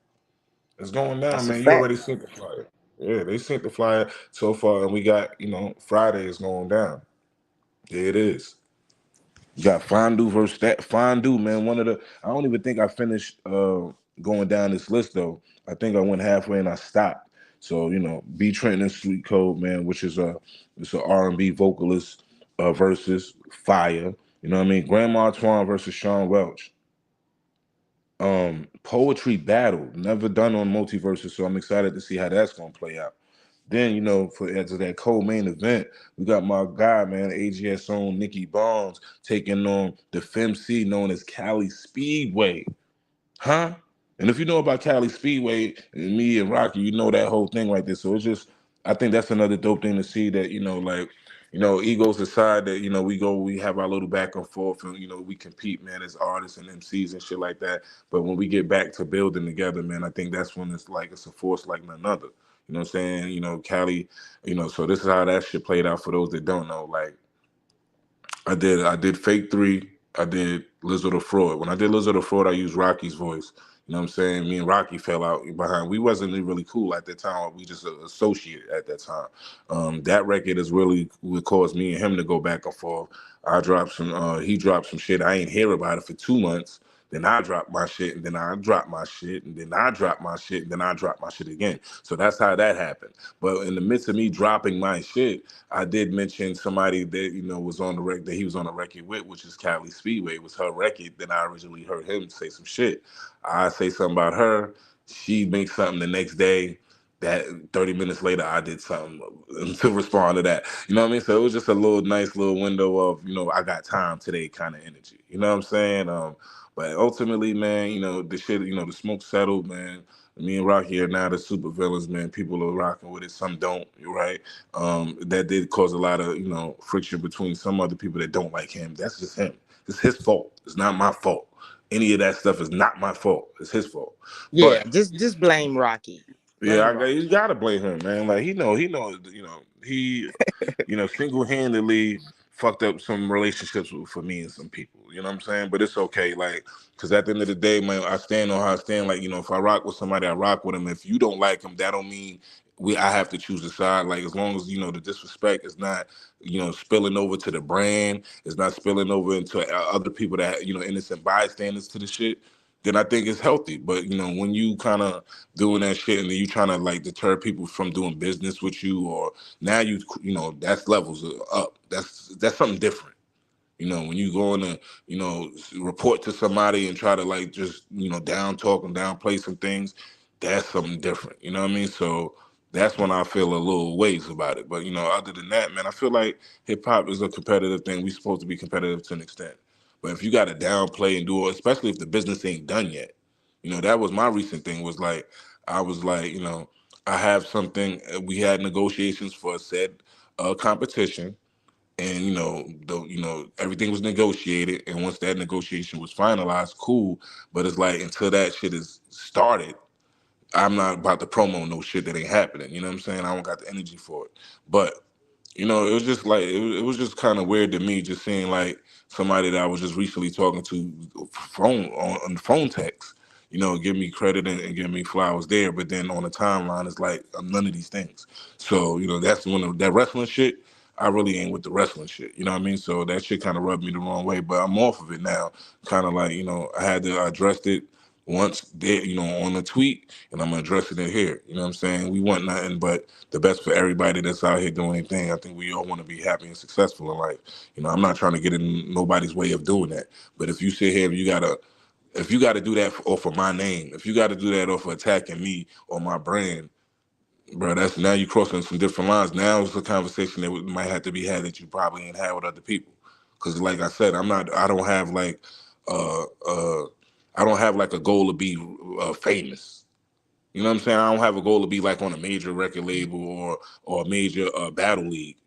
It's going down, that's a man. You fact. already sent the flyer. Yeah, they sent the flyer so far, and we got, Friday is going down. There it is. You got Fondue versus that Fondue, man. I don't even think I finished going down this list though. I think I went halfway and I stopped. So, B Trenton and Sweet Code, man, which is it's a R&B vocalist versus Fire. You know what I mean? Grandma Twan versus Sean Welch. Poetry battle, never done on multiverses, so I'm excited to see how that's gonna play out. Then, for as that co-main event, we got my guy, man, AGS on Nikki Barnes taking on the FMC known as Cali Speedway. Huh? And if you know about Cali Speedway and me and Rocky, you know that whole thing right there. So it's just, I think that's another dope thing to see that, like, egos aside that, we have our little back and forth and, we compete, man, as artists and MCs and shit like that. But when we get back to building together, man, I think that's when it's a force like none other. You know what I'm saying? Cali, so this is how that shit played out for those that don't know. Like, I did Fake 3. I did Lizard of Fraud. When I did Lizard of Fraud, I used Rocky's voice. You know what I'm saying? Me and Rocky fell out behind. We wasn't really cool at that time. We just associated at that time. That record is really what caused me and him to go back and forth. I dropped some. He dropped some shit. I ain't hear about it for 2 months. Then I dropped my shit, and then I dropped my shit, and then I dropped my shit, and then I dropped my shit again. So that's how that happened. But in the midst of me dropping my shit, I did mention somebody that was on the record that he was on a record with, which is Cali Speedway. It was her record. Then I originally heard him say some shit. I say something about her. She makes something the next day. That 30 minutes later, I did something to respond to that. You know what I mean? So it was just a nice little window of I got time today kind of energy. You know what I'm saying? But ultimately, man, the shit, the smoke settled, man. Me and Rocky are now the super villains, man. People are rocking with it, some don't. You're right. That did cause a lot of friction between some other people that don't like him. That's just him. It's his fault. It's not my fault. Any of that stuff is not my fault. It's his fault. Yeah, But just blame Rocky. yeah, Blame you Rocky. gotta blame him, man. Like he single-handedly fucked up some relationships for me and some people. You know what I'm saying? But it's okay, like, because at the end of the day, man, I stand on how I stand. Like, if I rock with somebody, I rock with them. If you don't like them, that don't mean I have to choose a side. Like, as long as the disrespect is not spilling over to the brand, it's not spilling over into other people that innocent bystanders to the shit. Then I think it's healthy. But when you kind of doing that shit and then you trying to like deter people from doing business with you, or now that's levels up. That's something different. When you go in to report to somebody and try to like just down talk and downplay some things, that's something different. You know what I mean? So that's when I feel a little ways about it. But other than that, man, I feel like hip hop is a competitive thing. We supposed to be competitive to an extent. But if you got to downplay and do it, especially if the business ain't done yet, that was my recent thing. Was like I was like, I have something. We had negotiations for a said competition, and everything was negotiated. And once that negotiation was finalized, cool. But it's like until that shit is started, I'm not about to promo no shit that ain't happening. You know what I'm saying? I don't got the energy for it. But it was just like it was just kind of weird to me, just seeing like somebody that I was just recently talking to phone on phone text, give me credit and give me flowers there, but then on the timeline it's like I'm none of these things. So that's when that wrestling shit. I really ain't with the wrestling shit. You know what I mean? So that shit kind of rubbed me the wrong way, but I'm off of it now. Kind of like I had to address it once there, on the tweet, and I'm gonna address it in here. You know what I'm saying? We want nothing but the best for everybody that's out here doing anything. I think we all want to be happy and successful in life. I'm not trying to get in nobody's way of doing that. But if you sit here, if you gotta do that off of my name, if you gotta do that off of attacking me or my brand, bro, that's now you crossing some different lines. Now it's a conversation that might have to be had that you probably ain't had with other people. Because like I said, I don't have like, uh, uh, I don't have like a goal to be famous. You know what I'm saying? I don't have a goal to be like on a major record label or a major battle league.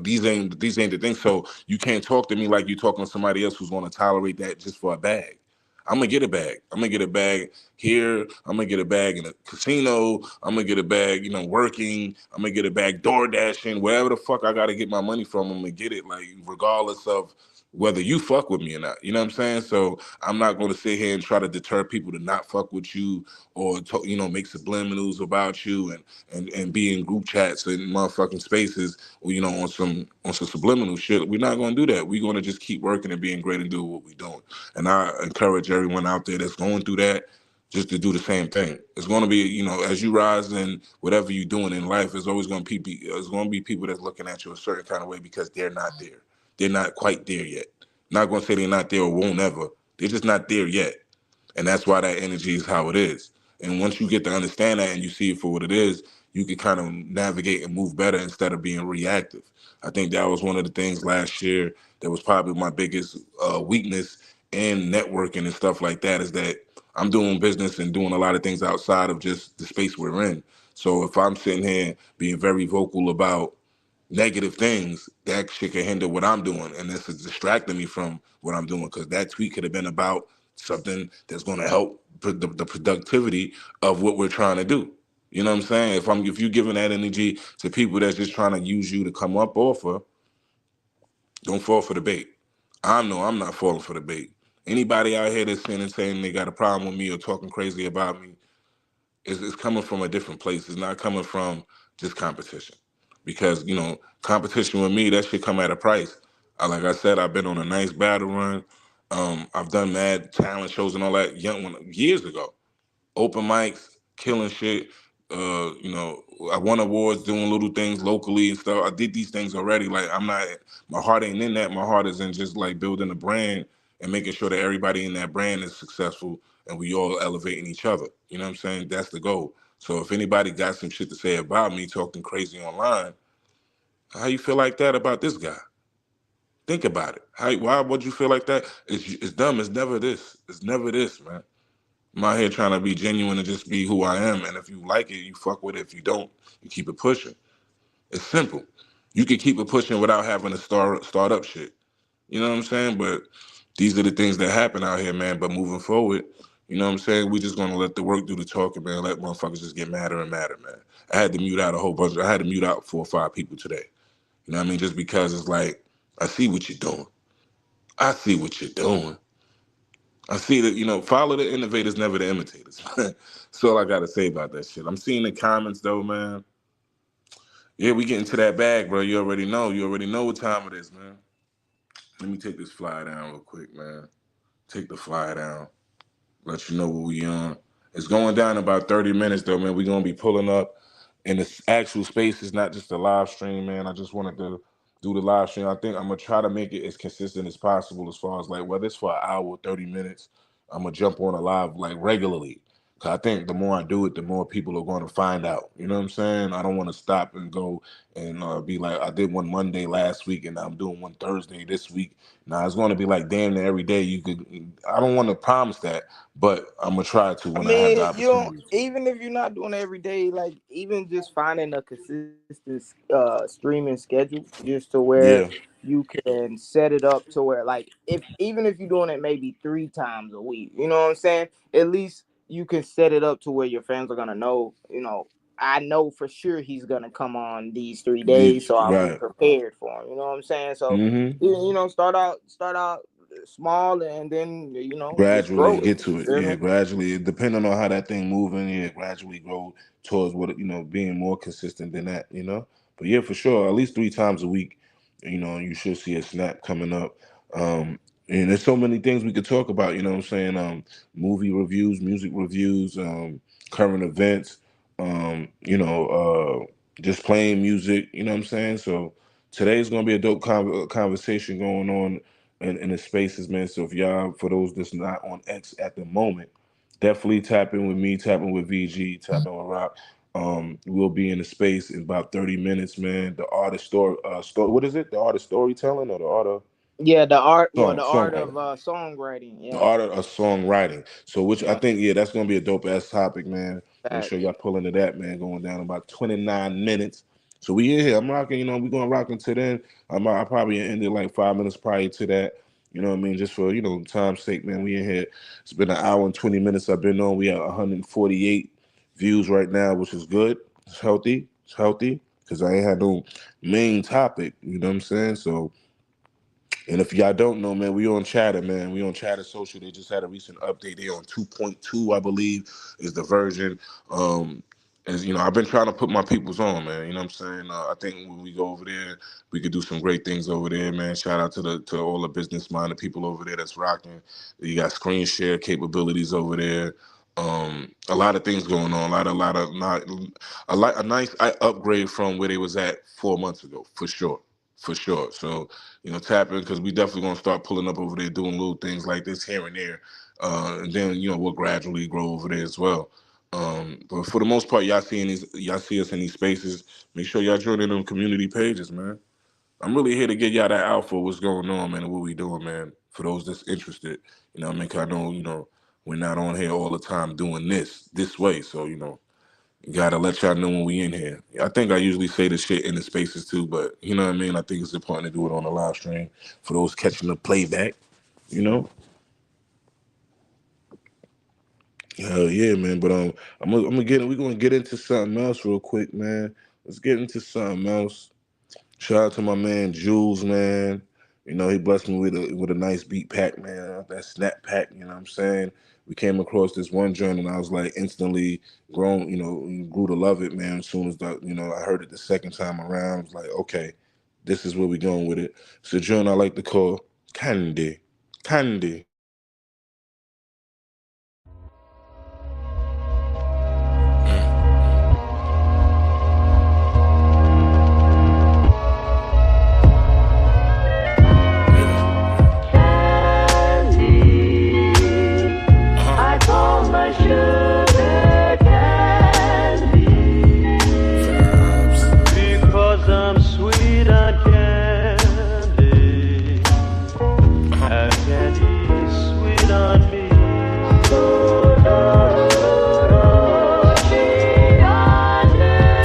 These ain't the things. So you can't talk to me like you talking to somebody else who's going to tolerate that just for a bag. I'm gonna get a bag. I'm gonna get a bag here. I'm gonna get a bag in a casino. I'm gonna get a bag, working. I'm gonna get a bag door dashing. Wherever the fuck I gotta get my money from, I'm gonna get it. Like regardless of whether you fuck with me or not. You know what I'm saying? So I'm not gonna sit here and try to deter people to not fuck with you or make subliminals about you and be in group chats and motherfucking spaces, on some subliminal shit. We're not gonna do that. We're gonna just keep working and being great and do what we're doing. And I encourage everyone out there that's going through that just to do the same thing. It's going to be, as you rise in whatever you're doing in life, it's going to be people that's looking at you a certain kind of way because they're not there. They're not quite there yet. Not going to say they're not there or won't ever. They're just not there yet. And that's why that energy is how it is. And once you get to understand that and you see it for what it is, you can kind of navigate and move better instead of being reactive. I think that was one of the things last year that was probably my biggest weakness in networking and stuff like that, is that I'm doing business and doing a lot of things outside of just the space we're in. So if I'm sitting here being very vocal about negative things, that shit can hinder what I'm doing. And this is distracting me from what I'm doing, because that tweet could have been about something that's going to help the productivity of what we're trying to do. You know what I'm saying? If you're giving that energy to people that's just trying to use you to come up off of, don't fall for the bait. I know I'm not falling for the bait. Anybody out here that's saying they got a problem with me or talking crazy about me is coming from a different place. It's not coming from just competition. Because, competition with me, that should come at a price. Like I said, I've been on a nice battle run. I've done mad talent shows and all that years ago. Open mics, killing shit. I won awards doing little things locally and stuff. I did these things already. Like my heart ain't in that. My heart is in just like building a brand and making sure that everybody in that brand is successful and we all elevating each other. You know what I'm saying? That's the goal. So if anybody got some shit to say about me talking crazy online, how you feel like that about this guy? Think about it. Why would you feel like that? It's dumb. It's never this. It's never this, man. I'm out here trying to be genuine and just be who I am. And if you like it, you fuck with it. If you don't, you keep it pushing. It's simple. You can keep it pushing without having to start up shit. You know what I'm saying? But these are the things that happen out here, man. But moving forward, you know what I'm saying? We just gonna let the work do the talking, man. Let motherfuckers just get madder and madder, man. I had to mute out I had to mute out 4 or 5 people today. You know what I mean? Just because it's like, I see what you're doing. I see what you're doing. I see that, follow the innovators, never the imitators. That's all I got to say about that shit. I'm seeing the comments, though, man. Yeah, we getting to that bag, bro. You already know. You already know what time it is, man. Let me take this fly down real quick, man. Take the fly down. Let you know what we on. It's going down in about 30 minutes, though, man. We're going to be pulling up in the actual spaces, not just the live stream, man. I just wanted to do the live stream. I think I'm going to try to make it as consistent as possible as far as, like, whether it's for an hour or 30 minutes, I'm going to jump on a live, like, regularly. 'Cause I think the more I do it, the more people are going to find out. You know what I'm saying? I don't want to stop and go and be like, I did one Monday last week and I'm doing one Thursday this week. Now it's going to be like damn near every day. You could. I don't want to promise that, but I'm gonna try to I when I have the mean, you don't, opportunity. even if you're not doing it every day, like even just finding a consistent streaming schedule, just to where Yeah, you can set it up to where, like, if even if you're doing it maybe 3 times a week, you know what I'm saying? At least you can set it up to where your fans are gonna know, I know for sure he's gonna come on these 3 days, so I'll be right. prepared for him. You know what I'm saying? So Hmm. start out small, and then just Gradually grow it. get to You it. feel Yeah, me? gradually, depending on how that thing moving. Yeah, gradually grow towards what being more consistent than that. But yeah, for sure, at least 3 times a week. You should see a snap coming up. And there's so many things we could talk about. You know what I'm saying? Movie reviews, music reviews, current events. Just playing music. You know what I'm saying? So today's gonna be a dope conversation going on in the spaces, man. So if y'all, for those that's not on X at the moment, definitely tap in with me, tap in with VG, tap in with Rock. We'll be in the space in about 30 minutes, man. The art of story, what is it? The art of storytelling or the art of Yeah, the art of songwriting? songwriting. The Yeah, art of songwriting. So, which I yeah, think, yeah, that's gonna be a dope ass topic, man. Make sure facts. y'all pull into that, man. Going down about 29 minutes. So we in here. I'm rocking. We're gonna rock until then. I probably ended like 5 minutes prior to that. You know what I mean? Just for time's sake, man. We in here. It's been an hour and 20 minutes I've been on. We have 148 views right now, which is good. It's healthy. It's healthy because I ain't had no main topic. You know what I'm saying? So. And if y'all don't know, man, we on Chatter, man. We on Chatter Social. They just had a recent update. They on 2.2, I believe, is the version. As I've been trying to put my peoples on, man. You know what I'm saying? I think when we go over there, we could do some great things over there, man. Shout out to all the business minded people over there that's rocking. You got screen share capabilities over there. A lot of things going on. Not a nice upgrade from where they was at 4 months ago, for sure, for sure. So tap in because we definitely gonna start pulling up over there, doing little things like this here and there, and then we'll gradually grow over there as well. But for the most part, y'all see us in these spaces. Make sure y'all join in them community pages, man. I'm really here to get y'all that alpha, what's going on, man, and what we doing, man. For those that's interested, what I mean, 'cause I know we're not on here all the time doing this way, so gotta let y'all know when we in here. I think I usually say this shit in the spaces too, but you know what I mean? I think it's important to do it on the live stream for those catching the playback, you know? Hell yeah, man. But we're gonna get into something else real quick, man. Let's get into something else. Shout out to my man Jules, man. He blessed me with a nice beat pack, man. That snap pack, you know what I'm saying? We came across this one joint and I was like instantly grew to love it, man. As soon as I heard it the second time around, I was like, okay, this is where we going with it. It's a joint I like to call Candy. Candy. Because I'm sweet on candy, and candy's sweet on me.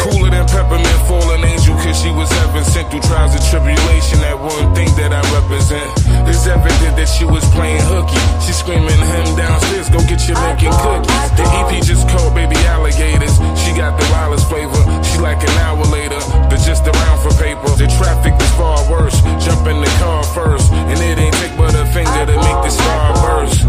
Cooler than peppermint, fallen angel, cause she was heaven sent through trials and tribulation. That one thing that I represent is evident that she was playing hooky. She screaming him downstairs, go get your milk and cookies. The EP just called baby alligators. She got the wildest flavor. She like an hour later, but just around for paper. The traffic is far worse. Jump in the car first, and it ain't take but a finger to make the star burst.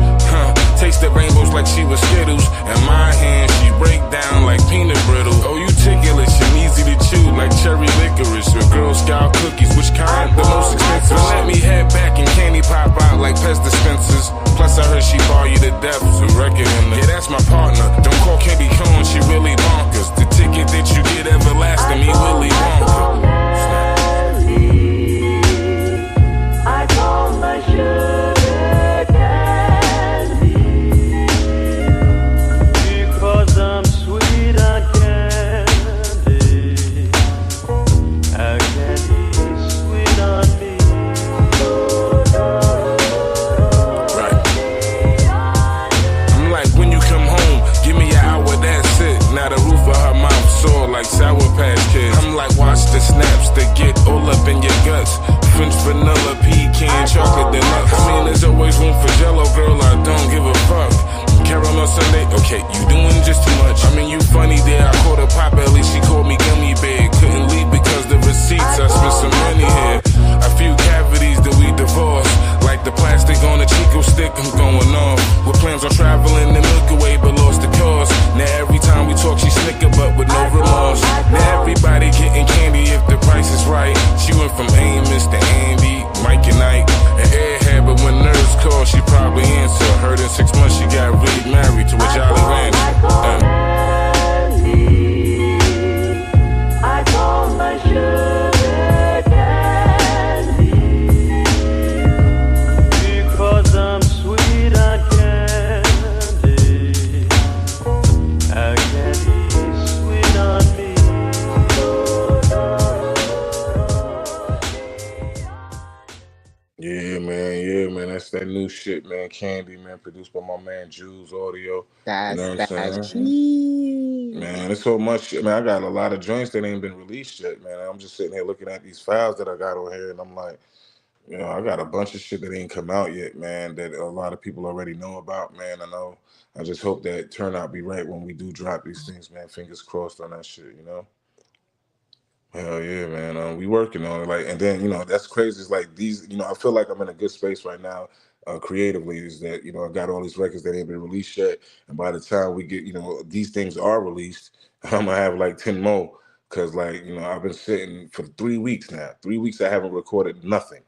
Taste the rainbows like she was Skittles. In my hand, she break down like peanut brittle. Oh, you ticklish and easy to chew like cherry licorice or Girl Scout cookies. Which kind? The most expensive. Let me head back and candy pop out like pest dispensers. Plus, I heard she bar you to death. So record in there. Yeah, that's my partner. Don't call Candy Cone, she really bonkers. The ticket that you get everlasting, me Willy Wonka. I call my sugar candy, new shit, man. Candy, man, produced by my man Jules Audio. You know what I'm That's saying? key. Man, it's so much shit, man. I got a lot of joints that ain't been released yet, man. I'm just sitting here looking at these files that I got on here, and I'm like, I got a bunch of shit that ain't come out yet, man, that a lot of people already know about, man. I know. I just hope that turnout be right when we do drop these things, man. Fingers crossed on that shit, you know? Hell yeah, man. We working on it. Like, and then, that's crazy. It's like these, I feel like I'm in a good space right now, creatively, is that, I got all these records that ain't been released yet. And by the time we get, these things are released, I'm gonna have like 10 more. Cause like, I've been sitting for 3 weeks now. 3 weeks I haven't recorded nothing.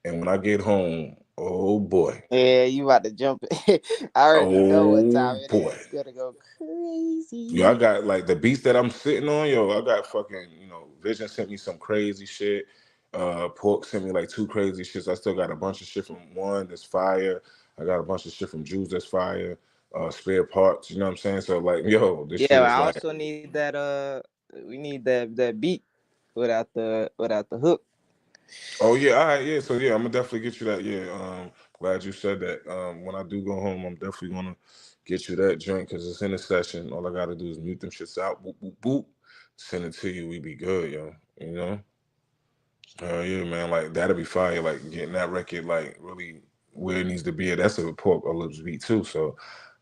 And when I get home, oh boy. Yeah, you about to jump. I already know what Oh time it boy. is. It's gonna go Yo, I crazy. got like the beats that I'm sitting on, yo, I got fucking, Vision sent me some crazy shit. Pork sent me like two crazy shits. I still got a bunch of shit from one that's fire. I got a bunch of shit from Jews that's fire. Spare parts, you know what I'm saying? So like, yo, this Yeah, shit but is I like, also need that. We need that beat without the hook. oh yeah, all right, yeah. So yeah, I'm gonna definitely get you that. Yeah, glad you said that. When I do go home, I'm definitely gonna get you that joint because it's in the session. All I gotta do is mute them shits out. Boop boop boop. Send it to you. We be good, yo. You know. Yeah, man. Like that'll be fire. Like getting that record like really where it needs to be. That's a Pork Lips beat too. So,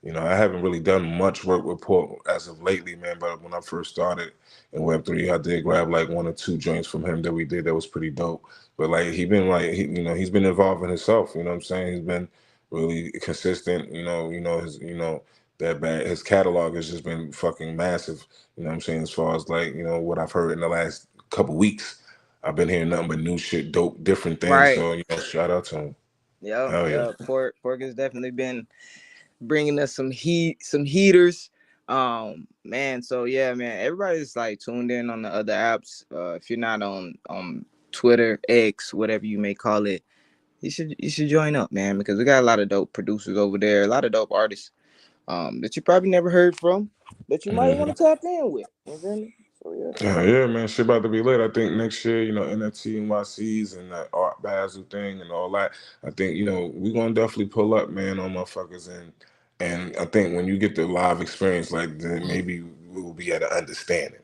I haven't really done much work with Pork as of lately, man. But when I first started in Web3, I did grab like one or two joints from him that we did that was pretty dope. But like he been like he's been involving himself. You know what I'm saying? He's been really consistent. His that bad. His catalog has just been fucking massive. You know what I'm saying? As far as like what I've heard in the last couple weeks. I've been hearing nothing but new shit, dope, different things. Right. So shout out to him. Yep. Hell yeah. Yep. Pork has definitely been bringing us some heaters. Man. So yeah, man. Everybody's like tuned in on the other apps. If you're not on Twitter, X, whatever you may call it, you should join up, man, because we got a lot of dope producers over there, a lot of dope artists that you probably never heard from, that you might Hmm. want to tap in with. You feel me? So yeah. Yeah, man. Shit about to be lit. I think next year, NFT NYCs and that Art Basel thing and all that. I think, we're gonna definitely pull up, man, on motherfuckers and I think when you get the live experience, like then maybe we'll be at an understanding.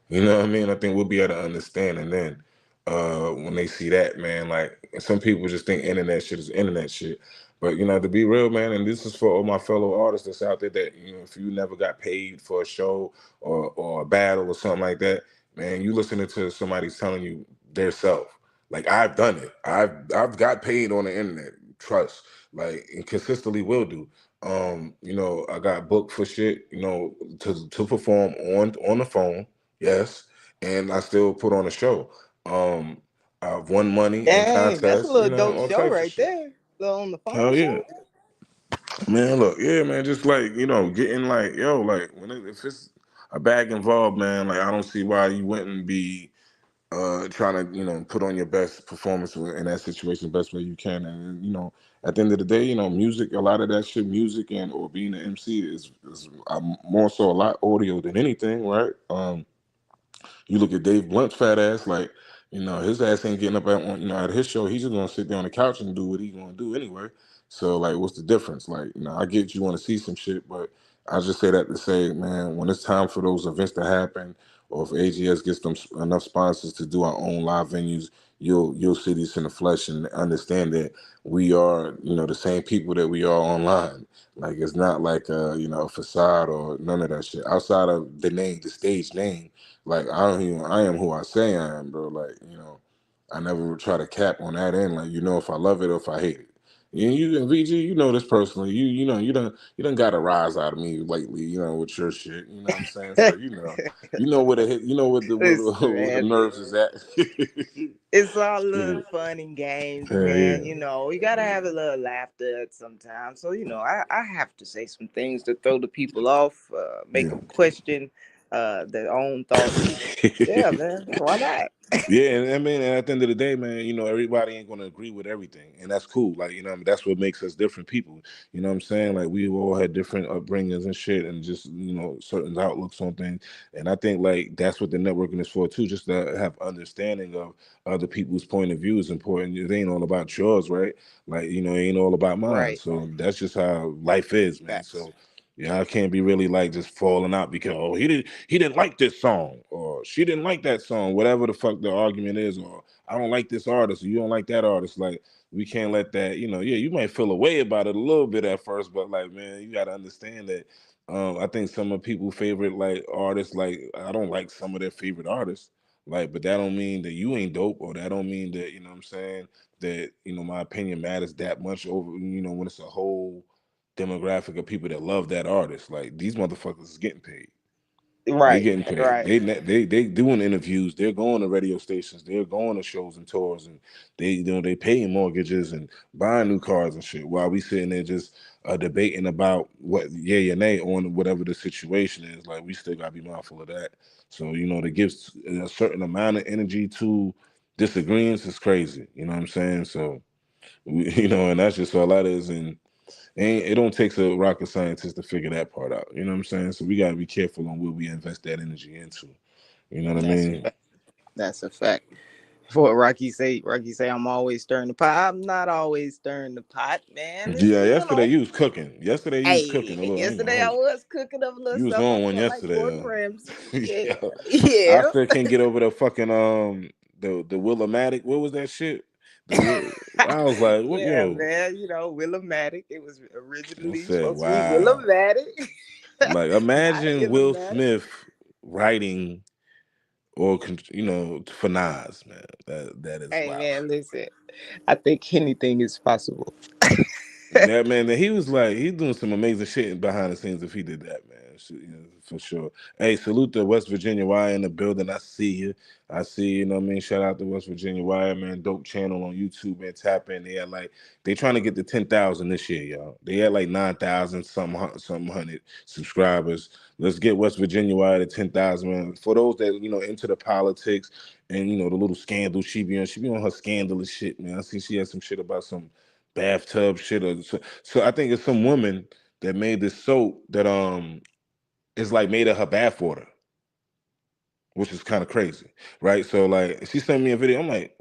You know what I mean? I think we'll be at an understanding then. When they see that, man, like some people just think internet shit is internet shit. But to be real, man, and this is for all my fellow artists that's out there that, if you never got paid for a show or a battle or something like that, man, you listening to somebody telling you their self. Like I've done it. I've got paid on the internet. Trust. Like and consistently will do. I got booked for shit, to perform on the phone. Yes, and I still put on a show. Um, I've won money in Dang, that's a contests, little dope all show types of right shit. there. Little on the phone Hell yeah, show. man. Look, yeah, man. Just like getting like yo, like if it's a bag involved, man. Like I don't see why you wouldn't be trying to put on your best performance in that situation best way you can. And at the end of the day, music, a lot of that shit, music and or being an MC is more so a lot audio than anything, right? You look at Dave Blunt's fat ass, like, his ass ain't getting up at his show. He's just gonna sit there on the couch and do what he's gonna do anyway. So like, what's the difference? Like, I get you want to see some shit, but I just say that to say, man, when it's time for those events to happen, or if AGS gets them enough sponsors to do our own live venues, you'll see this in the flesh and understand that we are, the same people that we are online. Like it's not like a facade or none of that shit. Outside of the name, the stage name, like I am who I say I am, bro. Like I never try to cap on that end. Like if I love it or if I hate it. You and VG, you know this personally. You done got a rise out of me lately. With your shit. You know what I'm saying? So you know where the hit. You know what the where the, Listen, where the man, nerves is at. it's all a little Yeah, fun and games, yeah, man. You gotta have a little laughter sometimes. So I have to say some things to throw the people off, make yeah. them question. their own thoughts. Yeah, man. Why not? Yeah, and I mean, and at the end of the day, man, everybody ain't gonna agree with everything, and that's cool. Like, I mean, that's what makes us different people. You know what I'm saying? Like, we all had different upbringings and shit, and just certain outlooks on things. And I think like that's what the networking is for too, just to have understanding of other people's point of view is important. It ain't all about yours, right? Like, it ain't all about mine. Right. So that's just how life is, man. Facts. So. Yeah, I can't be really like just falling out because he didn't like this song or she didn't like that song, whatever the fuck the argument is, or I don't like this artist or you don't like that artist. Like we can't let that, yeah, you might feel a way about it a little bit at first, but like man, you gotta understand that I think some of people's favorite like artists, like I don't like some of their favorite artists. Like, but that don't mean that you ain't dope, or that don't mean that, what I'm saying, that, my opinion matters that much over, when it's a whole demographic of people that love that artist. Like these motherfuckers is getting paid. They Right. getting paid. Right. They doing interviews. They're going to radio stations. They're going to shows and tours, and they paying mortgages and buying new cars and shit. While we sitting there just debating about what yay or nay on whatever the situation is. Like we still gotta be mindful of that. So to give a certain amount of energy to disagreements is crazy. You know what I'm saying? So and that's just all that is. And it don't take a rocket scientist to figure that part out. You know what I'm saying? So we gotta be careful on what we invest that energy into. You know what I mean? That's a fact. For Rocky say, I'm always stirring the pot. I'm not always stirring the pot, man. Yeah, yesterday you was cooking. Yesterday you was cooking a little. Yesterday I was cooking up a little you was stuff. on one yesterday. Like Gordon Ramsay. Yeah. Yeah. I still can't get over the fucking the Willomatic. What was that shit? I was like, what? Yeah, yo, man. Willomatic. It was originally supposed wow. to be Willomatic. Like imagine Will Smith writing. Or for Nas, man, that is. Hey, wild. man, listen. I think anything is possible. Yeah, man. He was like, he's doing some amazing shit behind the scenes if he did that, man. For sure. Hey, salute to West Virginia Wire in the building. I see you. I see you. Know what I mean? Shout out to West Virginia Wire, man. Dope channel on YouTube, man. Tap in. They trying to get to 10,000 this year, y'all. They had like 9,000 some hundred subscribers. Let's get West Virginia Wire to 10,000, man. For those that into the politics and the little scandal she be on her scandalous shit, man. I see she had some shit about some bathtub shit. So I think it's some woman that made this soap that is like made of her bath water, which is kind of crazy, right? So like she sent me a video. I'm like,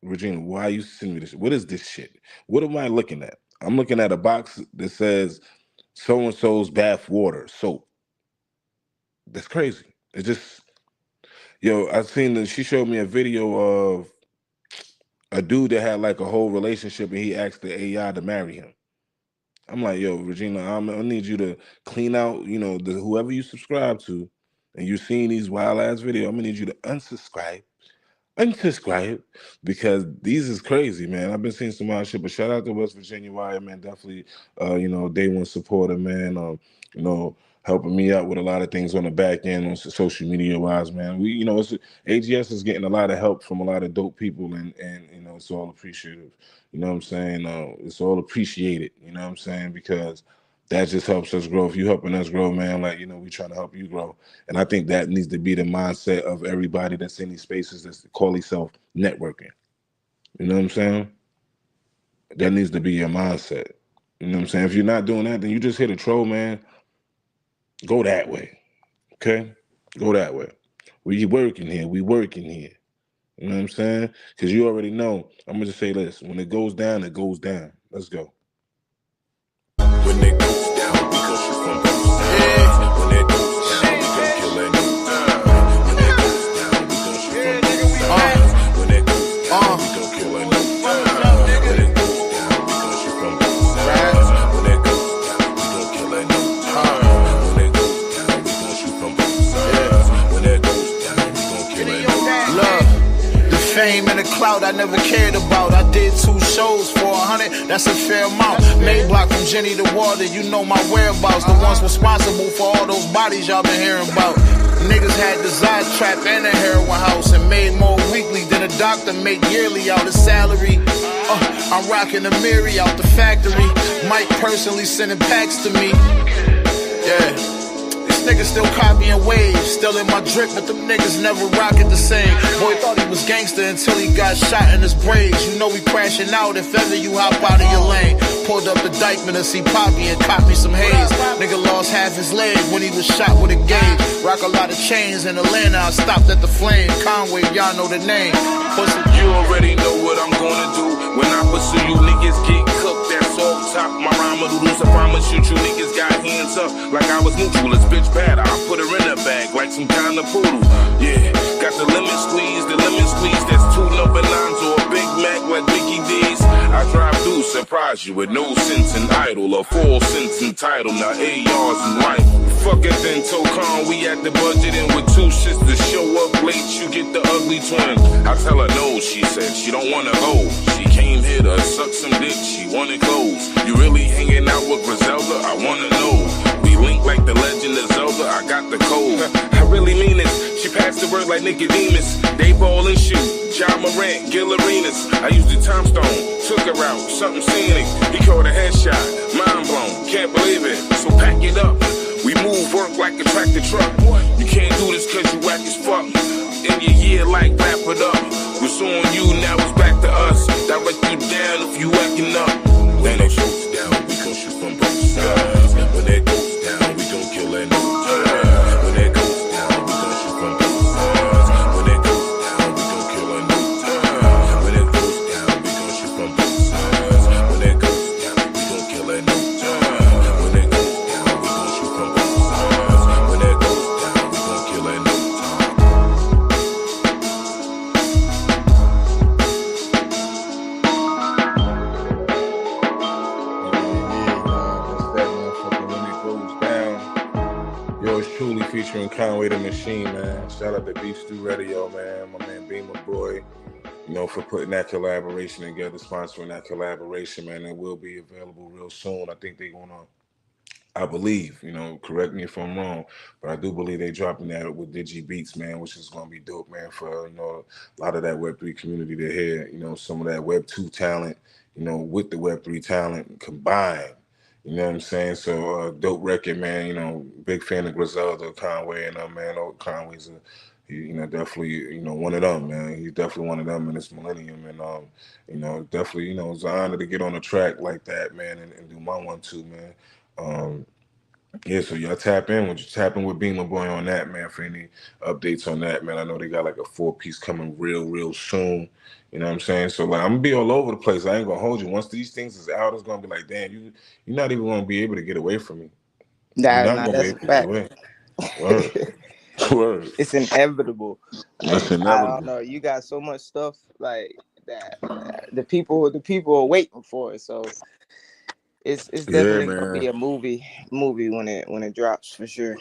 Regina, why you sending me this? What is this shit? What am I looking at? I'm looking at a box that says so and so's bath water soap. That's crazy. It's just I seen that she showed me a video of a dude that had like a whole relationship and he asked the AI to marry him. I'm like, yo, Regina, I need you to clean out, whoever you subscribe to, and you're seeing these wild ass videos. I'm gonna need you to unsubscribe, because these is crazy, man. I've been seeing some wild shit, but shout out to West Virginia Wire, man. Definitely, day one supporter, man. Helping me out with a lot of things on the back end on social media wise, man. We, AGS is getting a lot of help from a lot of dope people, and it's all appreciative. You know what I'm saying? It's all appreciated. You know what I'm saying? Because that just helps us grow. If you helping us grow, man, like we trying to help you grow, and I think that needs to be the mindset of everybody that's in these spaces that call themselves networking. You know what I'm saying? That needs to be your mindset. You know what I'm saying? If you're not doing that, then you just hit a troll, man. Go that way, okay? Go that way. We working here. You know what I'm saying? Because you already know. I'm going to just say this. When it goes down, it goes down. Let's go. When it goes down, because you're from when it goes down, we gon' kill it. When it goes down, because you're from when it goes down, we gon' kill it. When it goes down, because you're from when it goes down, we gon' kill it. When it goes down, because you're from when it goes down, we gon' kill it. Love. The fame and the clout I never cared about. I did 2 shows for 100, that's a fair amount. Made block from Jenny to Water, you know my whereabouts. The ones responsible for all those bodies y'all been hearing about. Niggas had the Zod trap and a heroin house, and made more weekly than a doctor make yearly out of salary. I'm rocking the Miri out the factory. Mike personally sending packs to me. Yeah. niggas still copying waves. Still in my drip, but them niggas never rock it the same. Boy thought he was gangster until he got shot in his braids. You know we crashing out if ever you hop out of your lane. Pulled up the Dykeman to see Poppy and caught me some haze. Nigga lost half his leg when he was shot with a gauge. Rock a lot of chains in Atlanta, I stopped at the Flame. Conway, y'all know the name. Pussy. You already know what I'm gonna do. When I pursue you niggas get cooked, that's off top. My rhyme doodles, if I'ma shoot you niggas got hands up like I was neutral. This bitch bad, I put her in a bag like some kind of poodle. Yeah, got the lemon squeeze, that's 2 number 9s or a Big Mac like Mickey D's. I drive through, surprise you with no sense in idle or full sense in title. Now ARs and rifle. Fuck it then, Tokan, we at the budget and with 2 shits to show up late, you get the ugly twin. I tell her no, she said she don't wanna go. She came here to suck some dick, she wanted clothes. You really hanging out with Griselda? I wanna know. We link like the legend of Zelda, I got the code. I really mean it, she passed the word like Nicodemus. They ball and shoot, John Morant, Gil Arenas. I used the time stone, took her out, something scenic. He caught a headshot, mind blown, can't believe it. So pack it up, we move work like a tractor truck. You can't do this cause you whack as fuck. In your year like wrap it up. What's on you, now it's back to us. Direct you down if you acting up. When it goes down, we gon' shoot from both sides. When it goes down, we gon' kill at no time. When it goes down, we gon' shoot from both sides. When it goes down, we gon' kill at no time. When it goes down, we gon' shoot from both sides. When it goes down, we gon' kill at no time. When it goes down, we gon' shoot from both sides. When it goes down, we gon' kill at no time. Yours truly featuring Conway the Machine, man. Shout out to Beef Stew Radio, man. My man Beamer Boy, you know, for putting that collaboration together, sponsoring that collaboration, man. It will be available real soon. I think they're gonna, I believe, you know, correct me if I'm wrong, but I do believe they dropping that with Digi Beats, man, which is gonna be dope, man, for, you know, a lot of that Web3 community to hear, you know, some of that Web2 talent, you know, with the Web3 talent combined. You know what I'm saying? So dope record, man. You know, big fan of Griselda, Conway, and man, Conway's you know, definitely, you know, one of them, man. He's definitely one of them in this millennium, and you know, definitely, you know, it's an honor to get on a track like that, man, and do my one too, man. Yeah, so y'all tap in. Would you tap in with Beamer Boy on that, man, for any updates on that, man? I know they got like a 4-piece coming real soon. You know what I'm saying? So like I'm gonna be all over the place. I ain't gonna hold you. Once these things is out, it's gonna be like, damn, you're not even gonna be able to get away from me. You're not gonna be That's able a to get fact. away. Word. Word. It's inevitable. That's Like, I don't inevitable. know. You got so much stuff like that. The people are waiting for it. So it's Yeah, definitely gonna be man. a movie when it drops for sure.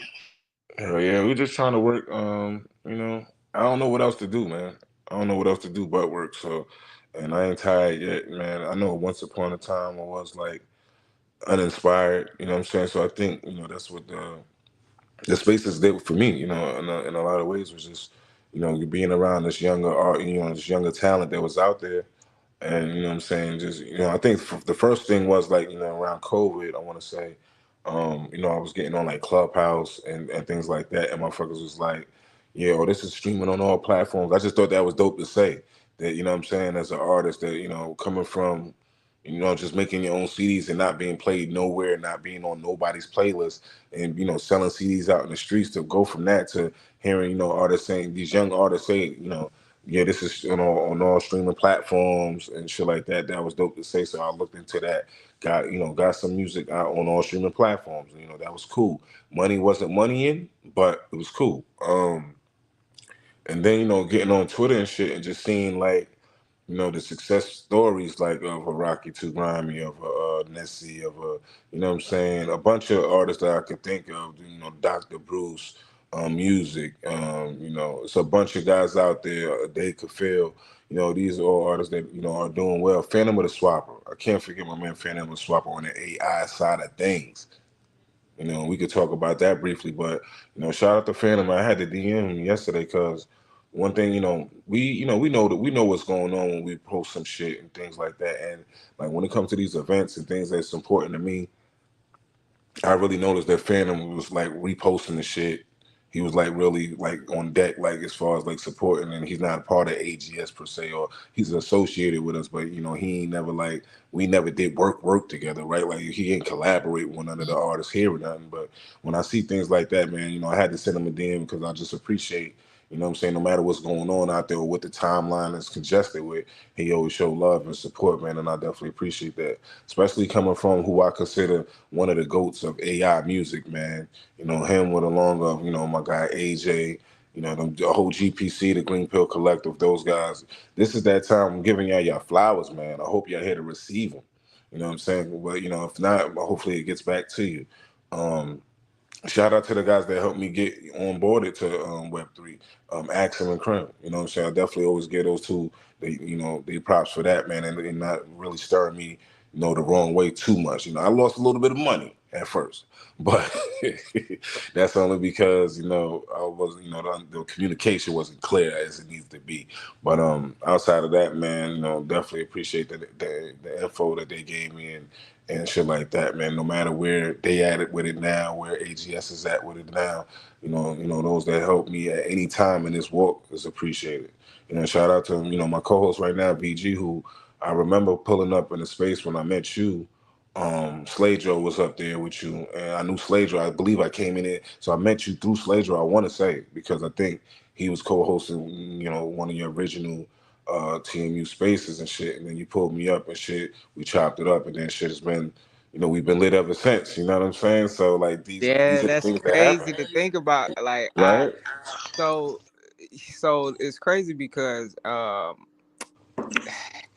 Hell yeah, we're just trying to work. You know, I don't know what else to do, man. I don't know what else to do but work. So, and I ain't tired yet, man. I know once upon a time I was like uninspired. You know what I'm saying? So I think, you know, that's what the spaces did for me. You know, in a lot of ways was just, you know, being around this younger art, you know, this younger talent that was out there. And you know what I'm saying, just, you know, I think the first thing was like, you know, around COVID, I want to say, you know, I was getting on like Clubhouse and things like that, and motherfuckers was like, yeah, oh, this is streaming on all platforms. I just thought that was dope to say that, you know what I'm saying, as an artist, that, you know, coming from, you know, just making your own CDs and not being played nowhere, not being on nobody's playlist, and, you know, selling CDs out in the streets, to go from that to hearing, you know, artists saying, these young artists say, you know, yeah, this is, you know, on all streaming platforms and shit like that. That was dope to say. So I looked into that. Got some music out on all streaming platforms. You know, that was cool. Money wasn't money in, but it was cool. And then, you know, getting on Twitter and shit and just seeing like, you know, the success stories like of a Rocky Too Grimy, of a Nessie, of a, you know what I'm saying, a bunch of artists that I could think of, you know, Dr. Bruce, Music, you know, it's a bunch of guys out there, they could feel, you know, these are all artists that, you know, are doing well. Phantom of the Swapper. I can't forget my man Phantom of the Swapper on the AI side of things. You know, we could talk about that briefly, but, you know, shout out to Phantom. I had to DM him yesterday because one thing, you know, we know that we know what's going on when we post some shit and things like that. And like when it comes to these events and things that's important to me, I really noticed that Phantom was like reposting the shit. He was like really like on deck, like as far as like supporting, and he's not a part of AGS per se, or he's associated with us, but you know he ain't never like we never did work together, right? Like he ain't collaborate with none of the artists here or nothing. But when I see things like that, man, you know I had to send him a DM because I just appreciate. You know what I'm saying? No matter what's going on out there or what the timeline is congested with, he always show love and support, man, and I definitely appreciate that. Especially coming from who I consider one of the goats of AI music, man. You know, him with along of, you know, my guy AJ, you know, the whole GPC, the Green Pill Collective, those guys. This is that time I'm giving y'all your flowers, man. I hope y'all here to receive them. You know what I'm saying? But, you know, if not, hopefully it gets back to you. Um, Shout out to the guys that helped me get on boarded to Web3, Axel and Krim. You know what I'm saying? I definitely always give those two, they props for that, man, and they not really stirring me, the wrong way too much. You know, I lost a little bit of money at first, but that's only because, I was, the communication wasn't clear as it needs to be. But outside of that, man, definitely appreciate the info that they gave me and shit like that, man. No matter where they at it with it now, where AGS is at with it now, those that help me at any time in this walk is appreciated. Shout out to my co-host right now, BG, who I remember pulling up in the space when I met you. Sladro was up there with you, and I knew Sladro. I believe I came in it, so I met you through Sladro. I want to say because I think he was co-hosting, one of your original TMU spaces and shit, and then you pulled me up and shit. We chopped it up, and then shit has been, we've been lit ever since. You know what I'm saying? So like these Yeah, are the that's things that happen, crazy to think about. Like right? so so it's crazy because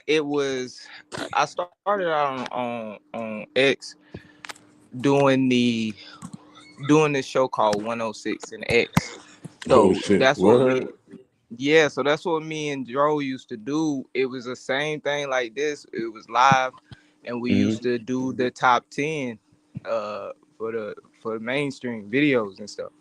it was I started out on X doing the doing this show called 106 and X. Oh So shit, that's what word. me yeah, so that's what me and Dro used to do. It was the same thing like this. It was live and we used Mm-hmm. to do the top 10 uh for the mainstream videos and stuff.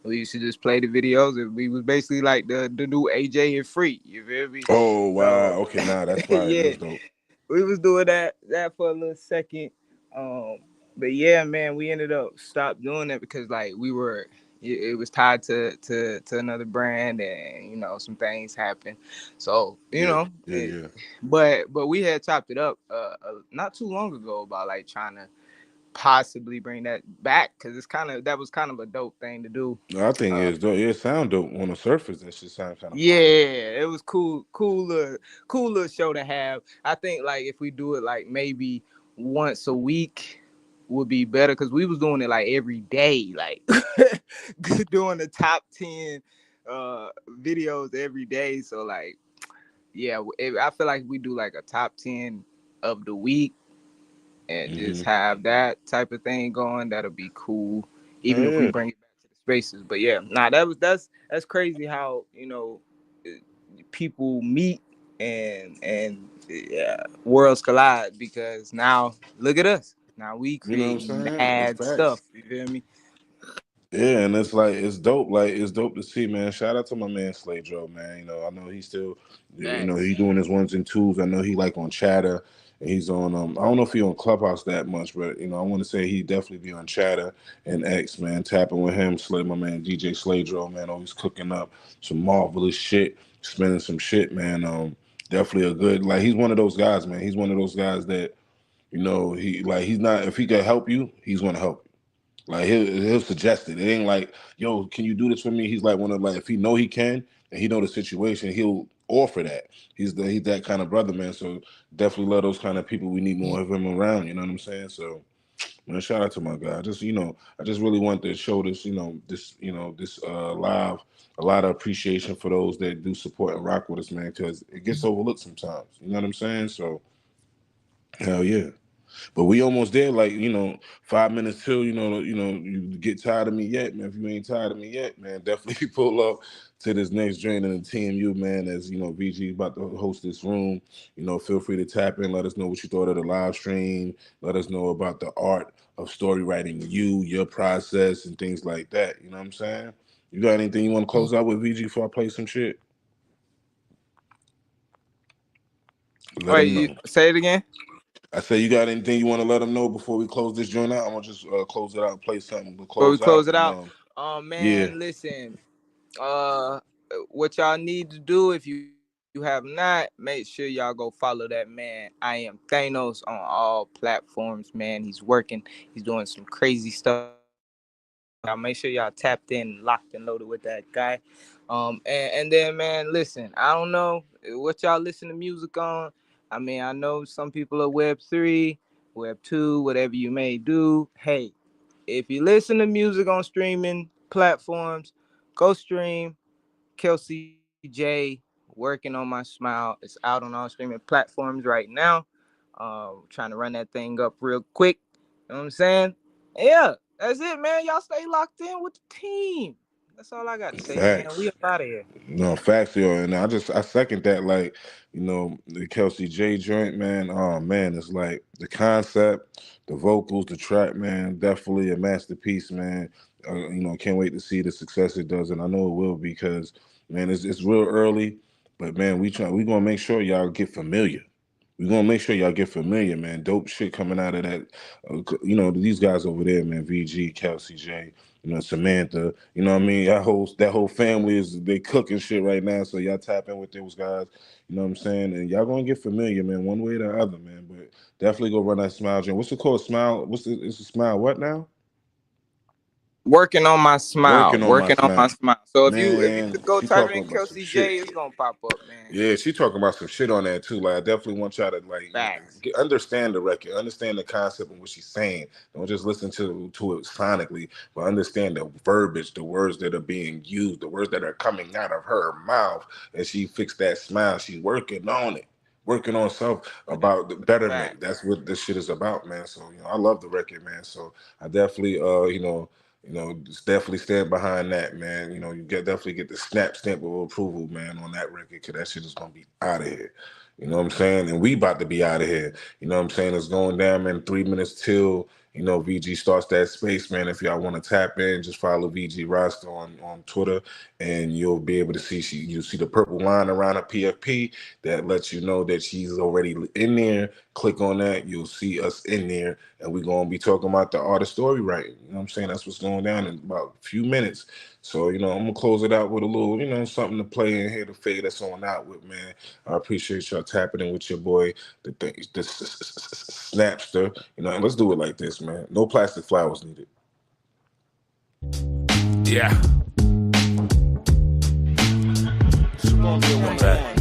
We used to just play the videos and we was basically like the new AJ and Free. You feel me? Oh wow. So Okay, nah, that's fire. yeah, That's dope. we was doing that for a little second. Um, but yeah, man, we ended up stopped doing that because like it was tied to another brand and some things happened. So Yeah, yeah, yeah. but we had chopped it up not too long ago about like trying to possibly bring that back because that was kind of a dope thing to do. No, I think Uh, it's dope. Yeah, it sound dope on the surface. That shit sounds kind of Yeah, fire. it was cool little show to have. I think like if we do it like maybe once a week would be better because we was doing it like every day, like doing the top 10 videos every day. So like yeah, I feel like we do like a top 10 of the week and just Mm-hmm. have that type of thing going, that'll be cool. Oh Even if we yeah. bring it back to the spaces. But yeah, nah, that's crazy how people meet and yeah, worlds collide because now look at us. Now we You know what I'm creating saying? It's mad stuff. facts. You feel me? Yeah, and it's like it's dope. Like it's dope to see, man. Shout out to my man Sladro, man. I know he's still, Facts. he's doing his ones and twos. I know he like on Chatter, and he's on. I don't know if he on Clubhouse that much, but I want to say he definitely be on Chatter and X, man. Tapping with him, my man DJ Sladro, man. Always cooking up some marvelous shit, spinning some shit, man. Definitely a good like. He's one of those guys, man. He's one of those guys that he's not. If he can help you, he's gonna help you. Like he'll suggest it. It ain't like, yo, can you do this for me? He's like one of like if he know he can and he know the situation, he'll offer that. He's that kind of brother, man. So definitely love those kind of people. We need more of him around. You know what I'm saying? So man, shout out to my guy. I just really want to show this, this live a lot of appreciation for those that do support and rock with us, man, because it gets overlooked sometimes. You know what I'm saying? So hell yeah. But we almost there, like 5 minutes till you get tired of me yet, man. If you ain't tired of me yet, man, definitely pull up to this next joint in the TMU, man. As VG about to host this room. Feel free to tap in. Let us know what you thought of the live stream. Let us know about the art of story writing, your process, and things like that. You know what I'm saying? You got anything you want to close out with, VG, before I play some shit? Let Wait, them you know. say it again? I say, you got anything you want to let them know before we close this joint out? I'm gonna just close it out and play something to Before we close close out. it And out, yeah, man, listen. Uh, what y'all need to do if you have not, make sure y'all go follow that man. I am Thanos on all platforms, man. He's working. He's doing some crazy stuff. Y'all make sure y'all tapped in, locked and loaded with that guy. And then, man, listen. I don't know what y'all listen to music on. I mean, I know some people are Web3, Web2, whatever you may do. Hey, if you listen to music on streaming platforms, go stream Kelsey J, Working on My Smile. It's out on all streaming platforms right now. Trying to run that thing up real quick. You know what I'm saying? Yeah, that's it, man. Y'all stay locked in with the team. That's all I got to say, man. We facts. up out of here. No, facts, yo. And I second that. Like, the Kelsey J joint, man. Oh man, it's like the concept, the vocals, the track, man. Definitely a masterpiece, man. Can't wait to see the success it does, and I know it will because, man, it's real early, but man, we gonna make sure y'all get familiar. We're gonna make sure y'all get familiar, man. Dope shit coming out of that. These guys over there, man. VG, Kelsey J, Samantha. You know what I mean? That whole family they cooking shit right now. So y'all tap in with those guys. You know what I'm saying? And y'all gonna get familiar, man, one way or the other, man. But definitely go run that Smile joint. What's it called? Smile. It's a Smile. What now? Working on my smile. Working on my Working on my Smile. smile. So if you Man, just go she type talking in about some Kelsey shit. J, it's gonna pop up, man. Yeah, she talking about some shit on that too. Like, I definitely want y'all to Facts. understand the record, understand the concept and what she's saying. Don't just listen to it sonically, but understand the verbiage, the words that are being used, the words that are coming out of her mouth. And she fixed that smile. She's working on it, working on self about the betterment. Facts. That's what this shit is about, man. So I love the record, man. So I definitely just definitely stand behind that, man. Definitely get the snap stamp of approval, man, on that record, because that shit is gonna be out of here. You know what I'm saying? And we about to be out of here. You know what I'm saying? It's going down, man. 3 minutes till VG starts that space, man. If y'all want to tap in, just follow VG Roster on Twitter, and you'll be able to see you'll see the purple line around her PFP that lets you know that she's already in there. Click on that, you'll see us in there, and we're gonna be talking about the art of story writing. You know what I'm saying? That's what's going down in about a few minutes. So, I'm gonna close it out with a little, something to play in here to fade us on out with, man. I appreciate y'all tapping in with your boy, the Snapster. And let's do it like this, man. No plastic flowers needed. Yeah. It's gonna be a one back.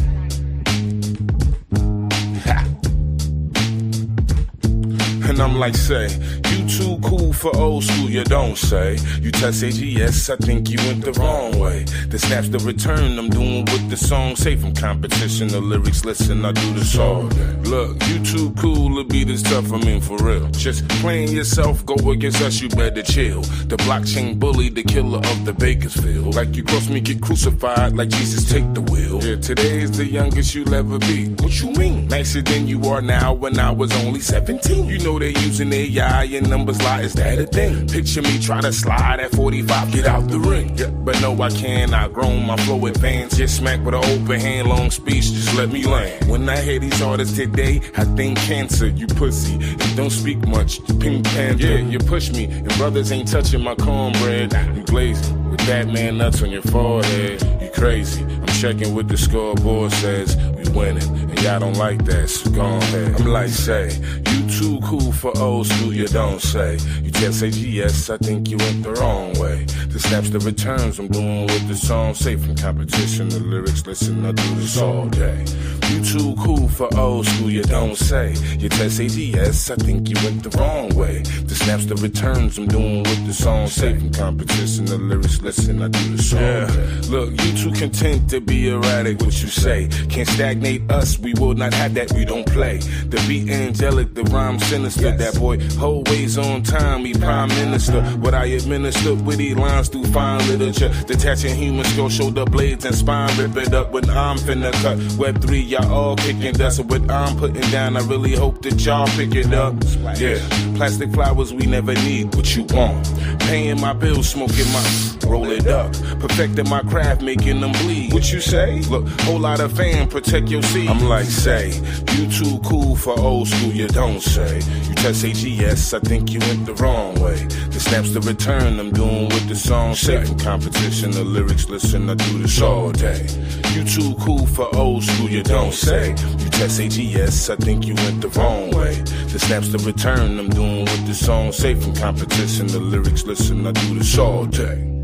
And I'm like, say, you too cool for old school, you don't say. You test AGS, I think you went the wrong way. The snaps the return, I'm doing what the song say. From competition to lyrics, listen, I do this all. Look, you too cool to be this tough, I mean for real. Just playing yourself, go against us, you better chill. The blockchain bully, the killer of the Bakersfield. Like you cross me, get crucified, like Jesus take the wheel. Yeah, today is the youngest you'll ever be. What you mean? Nicer than you are now when I was only 17. You know they using AI and numbers lie, is that a thing? Picture me try to slide at 45, get out the ring. Yeah, but no, I can't, I grown, my flow advanced. Just smack with an open hand, long speech, just let me land. When I hear these artists today, I think cancer, you pussy. You don't speak much, Pink Panther. Yeah, you push me, and brothers ain't touching my cornbread. You blazing with Batman nuts on your forehead. You crazy, I'm checking what the scoreboard says. We winning, and y'all don't like that, so go ahead. I'm like, say, you too cool for old school, you don't say. You just say yes, I think you went the wrong way. The snaps, the returns, I'm doing what the song say. From competition to lyrics, listen, I do this all day. You too cool for old school, you don't say. You just say yes, I think you went the wrong way. The snaps, the returns, I'm doing what the song say. From competition to lyrics, listen, I do this all day. Look, you too content to be erratic, what you say. Can't stagnate us, we will not have that, we don't play. The beat angelic, the rhyme sinister, that boy always on time, me prime minister. What I administered witty lines through fine literature. Detaching human skull, shoulder blades and spine. Rip it up when I'm finna cut. Web 3, y'all all kicking dust. What I'm putting down, I really hope that y'all pick it up. Yeah, plastic flowers we never need. What you want? Paying my bills, smoking my roll it up. Perfecting my craft, making them bleed. What you say? Look, whole lot of fam, protect your seed. I'm like, say, you too cool for old school, you don't say. You touch AGS, I think you went the wrong way. The snaps the return, I'm doing what the song say. From competition, the lyrics, listen, I do this all day. You too cool for old school, you don't say. You touch AGS, I think you went the wrong way. The snaps the return, I'm doing what the song say. From competition, the lyrics, listen, I do this all day.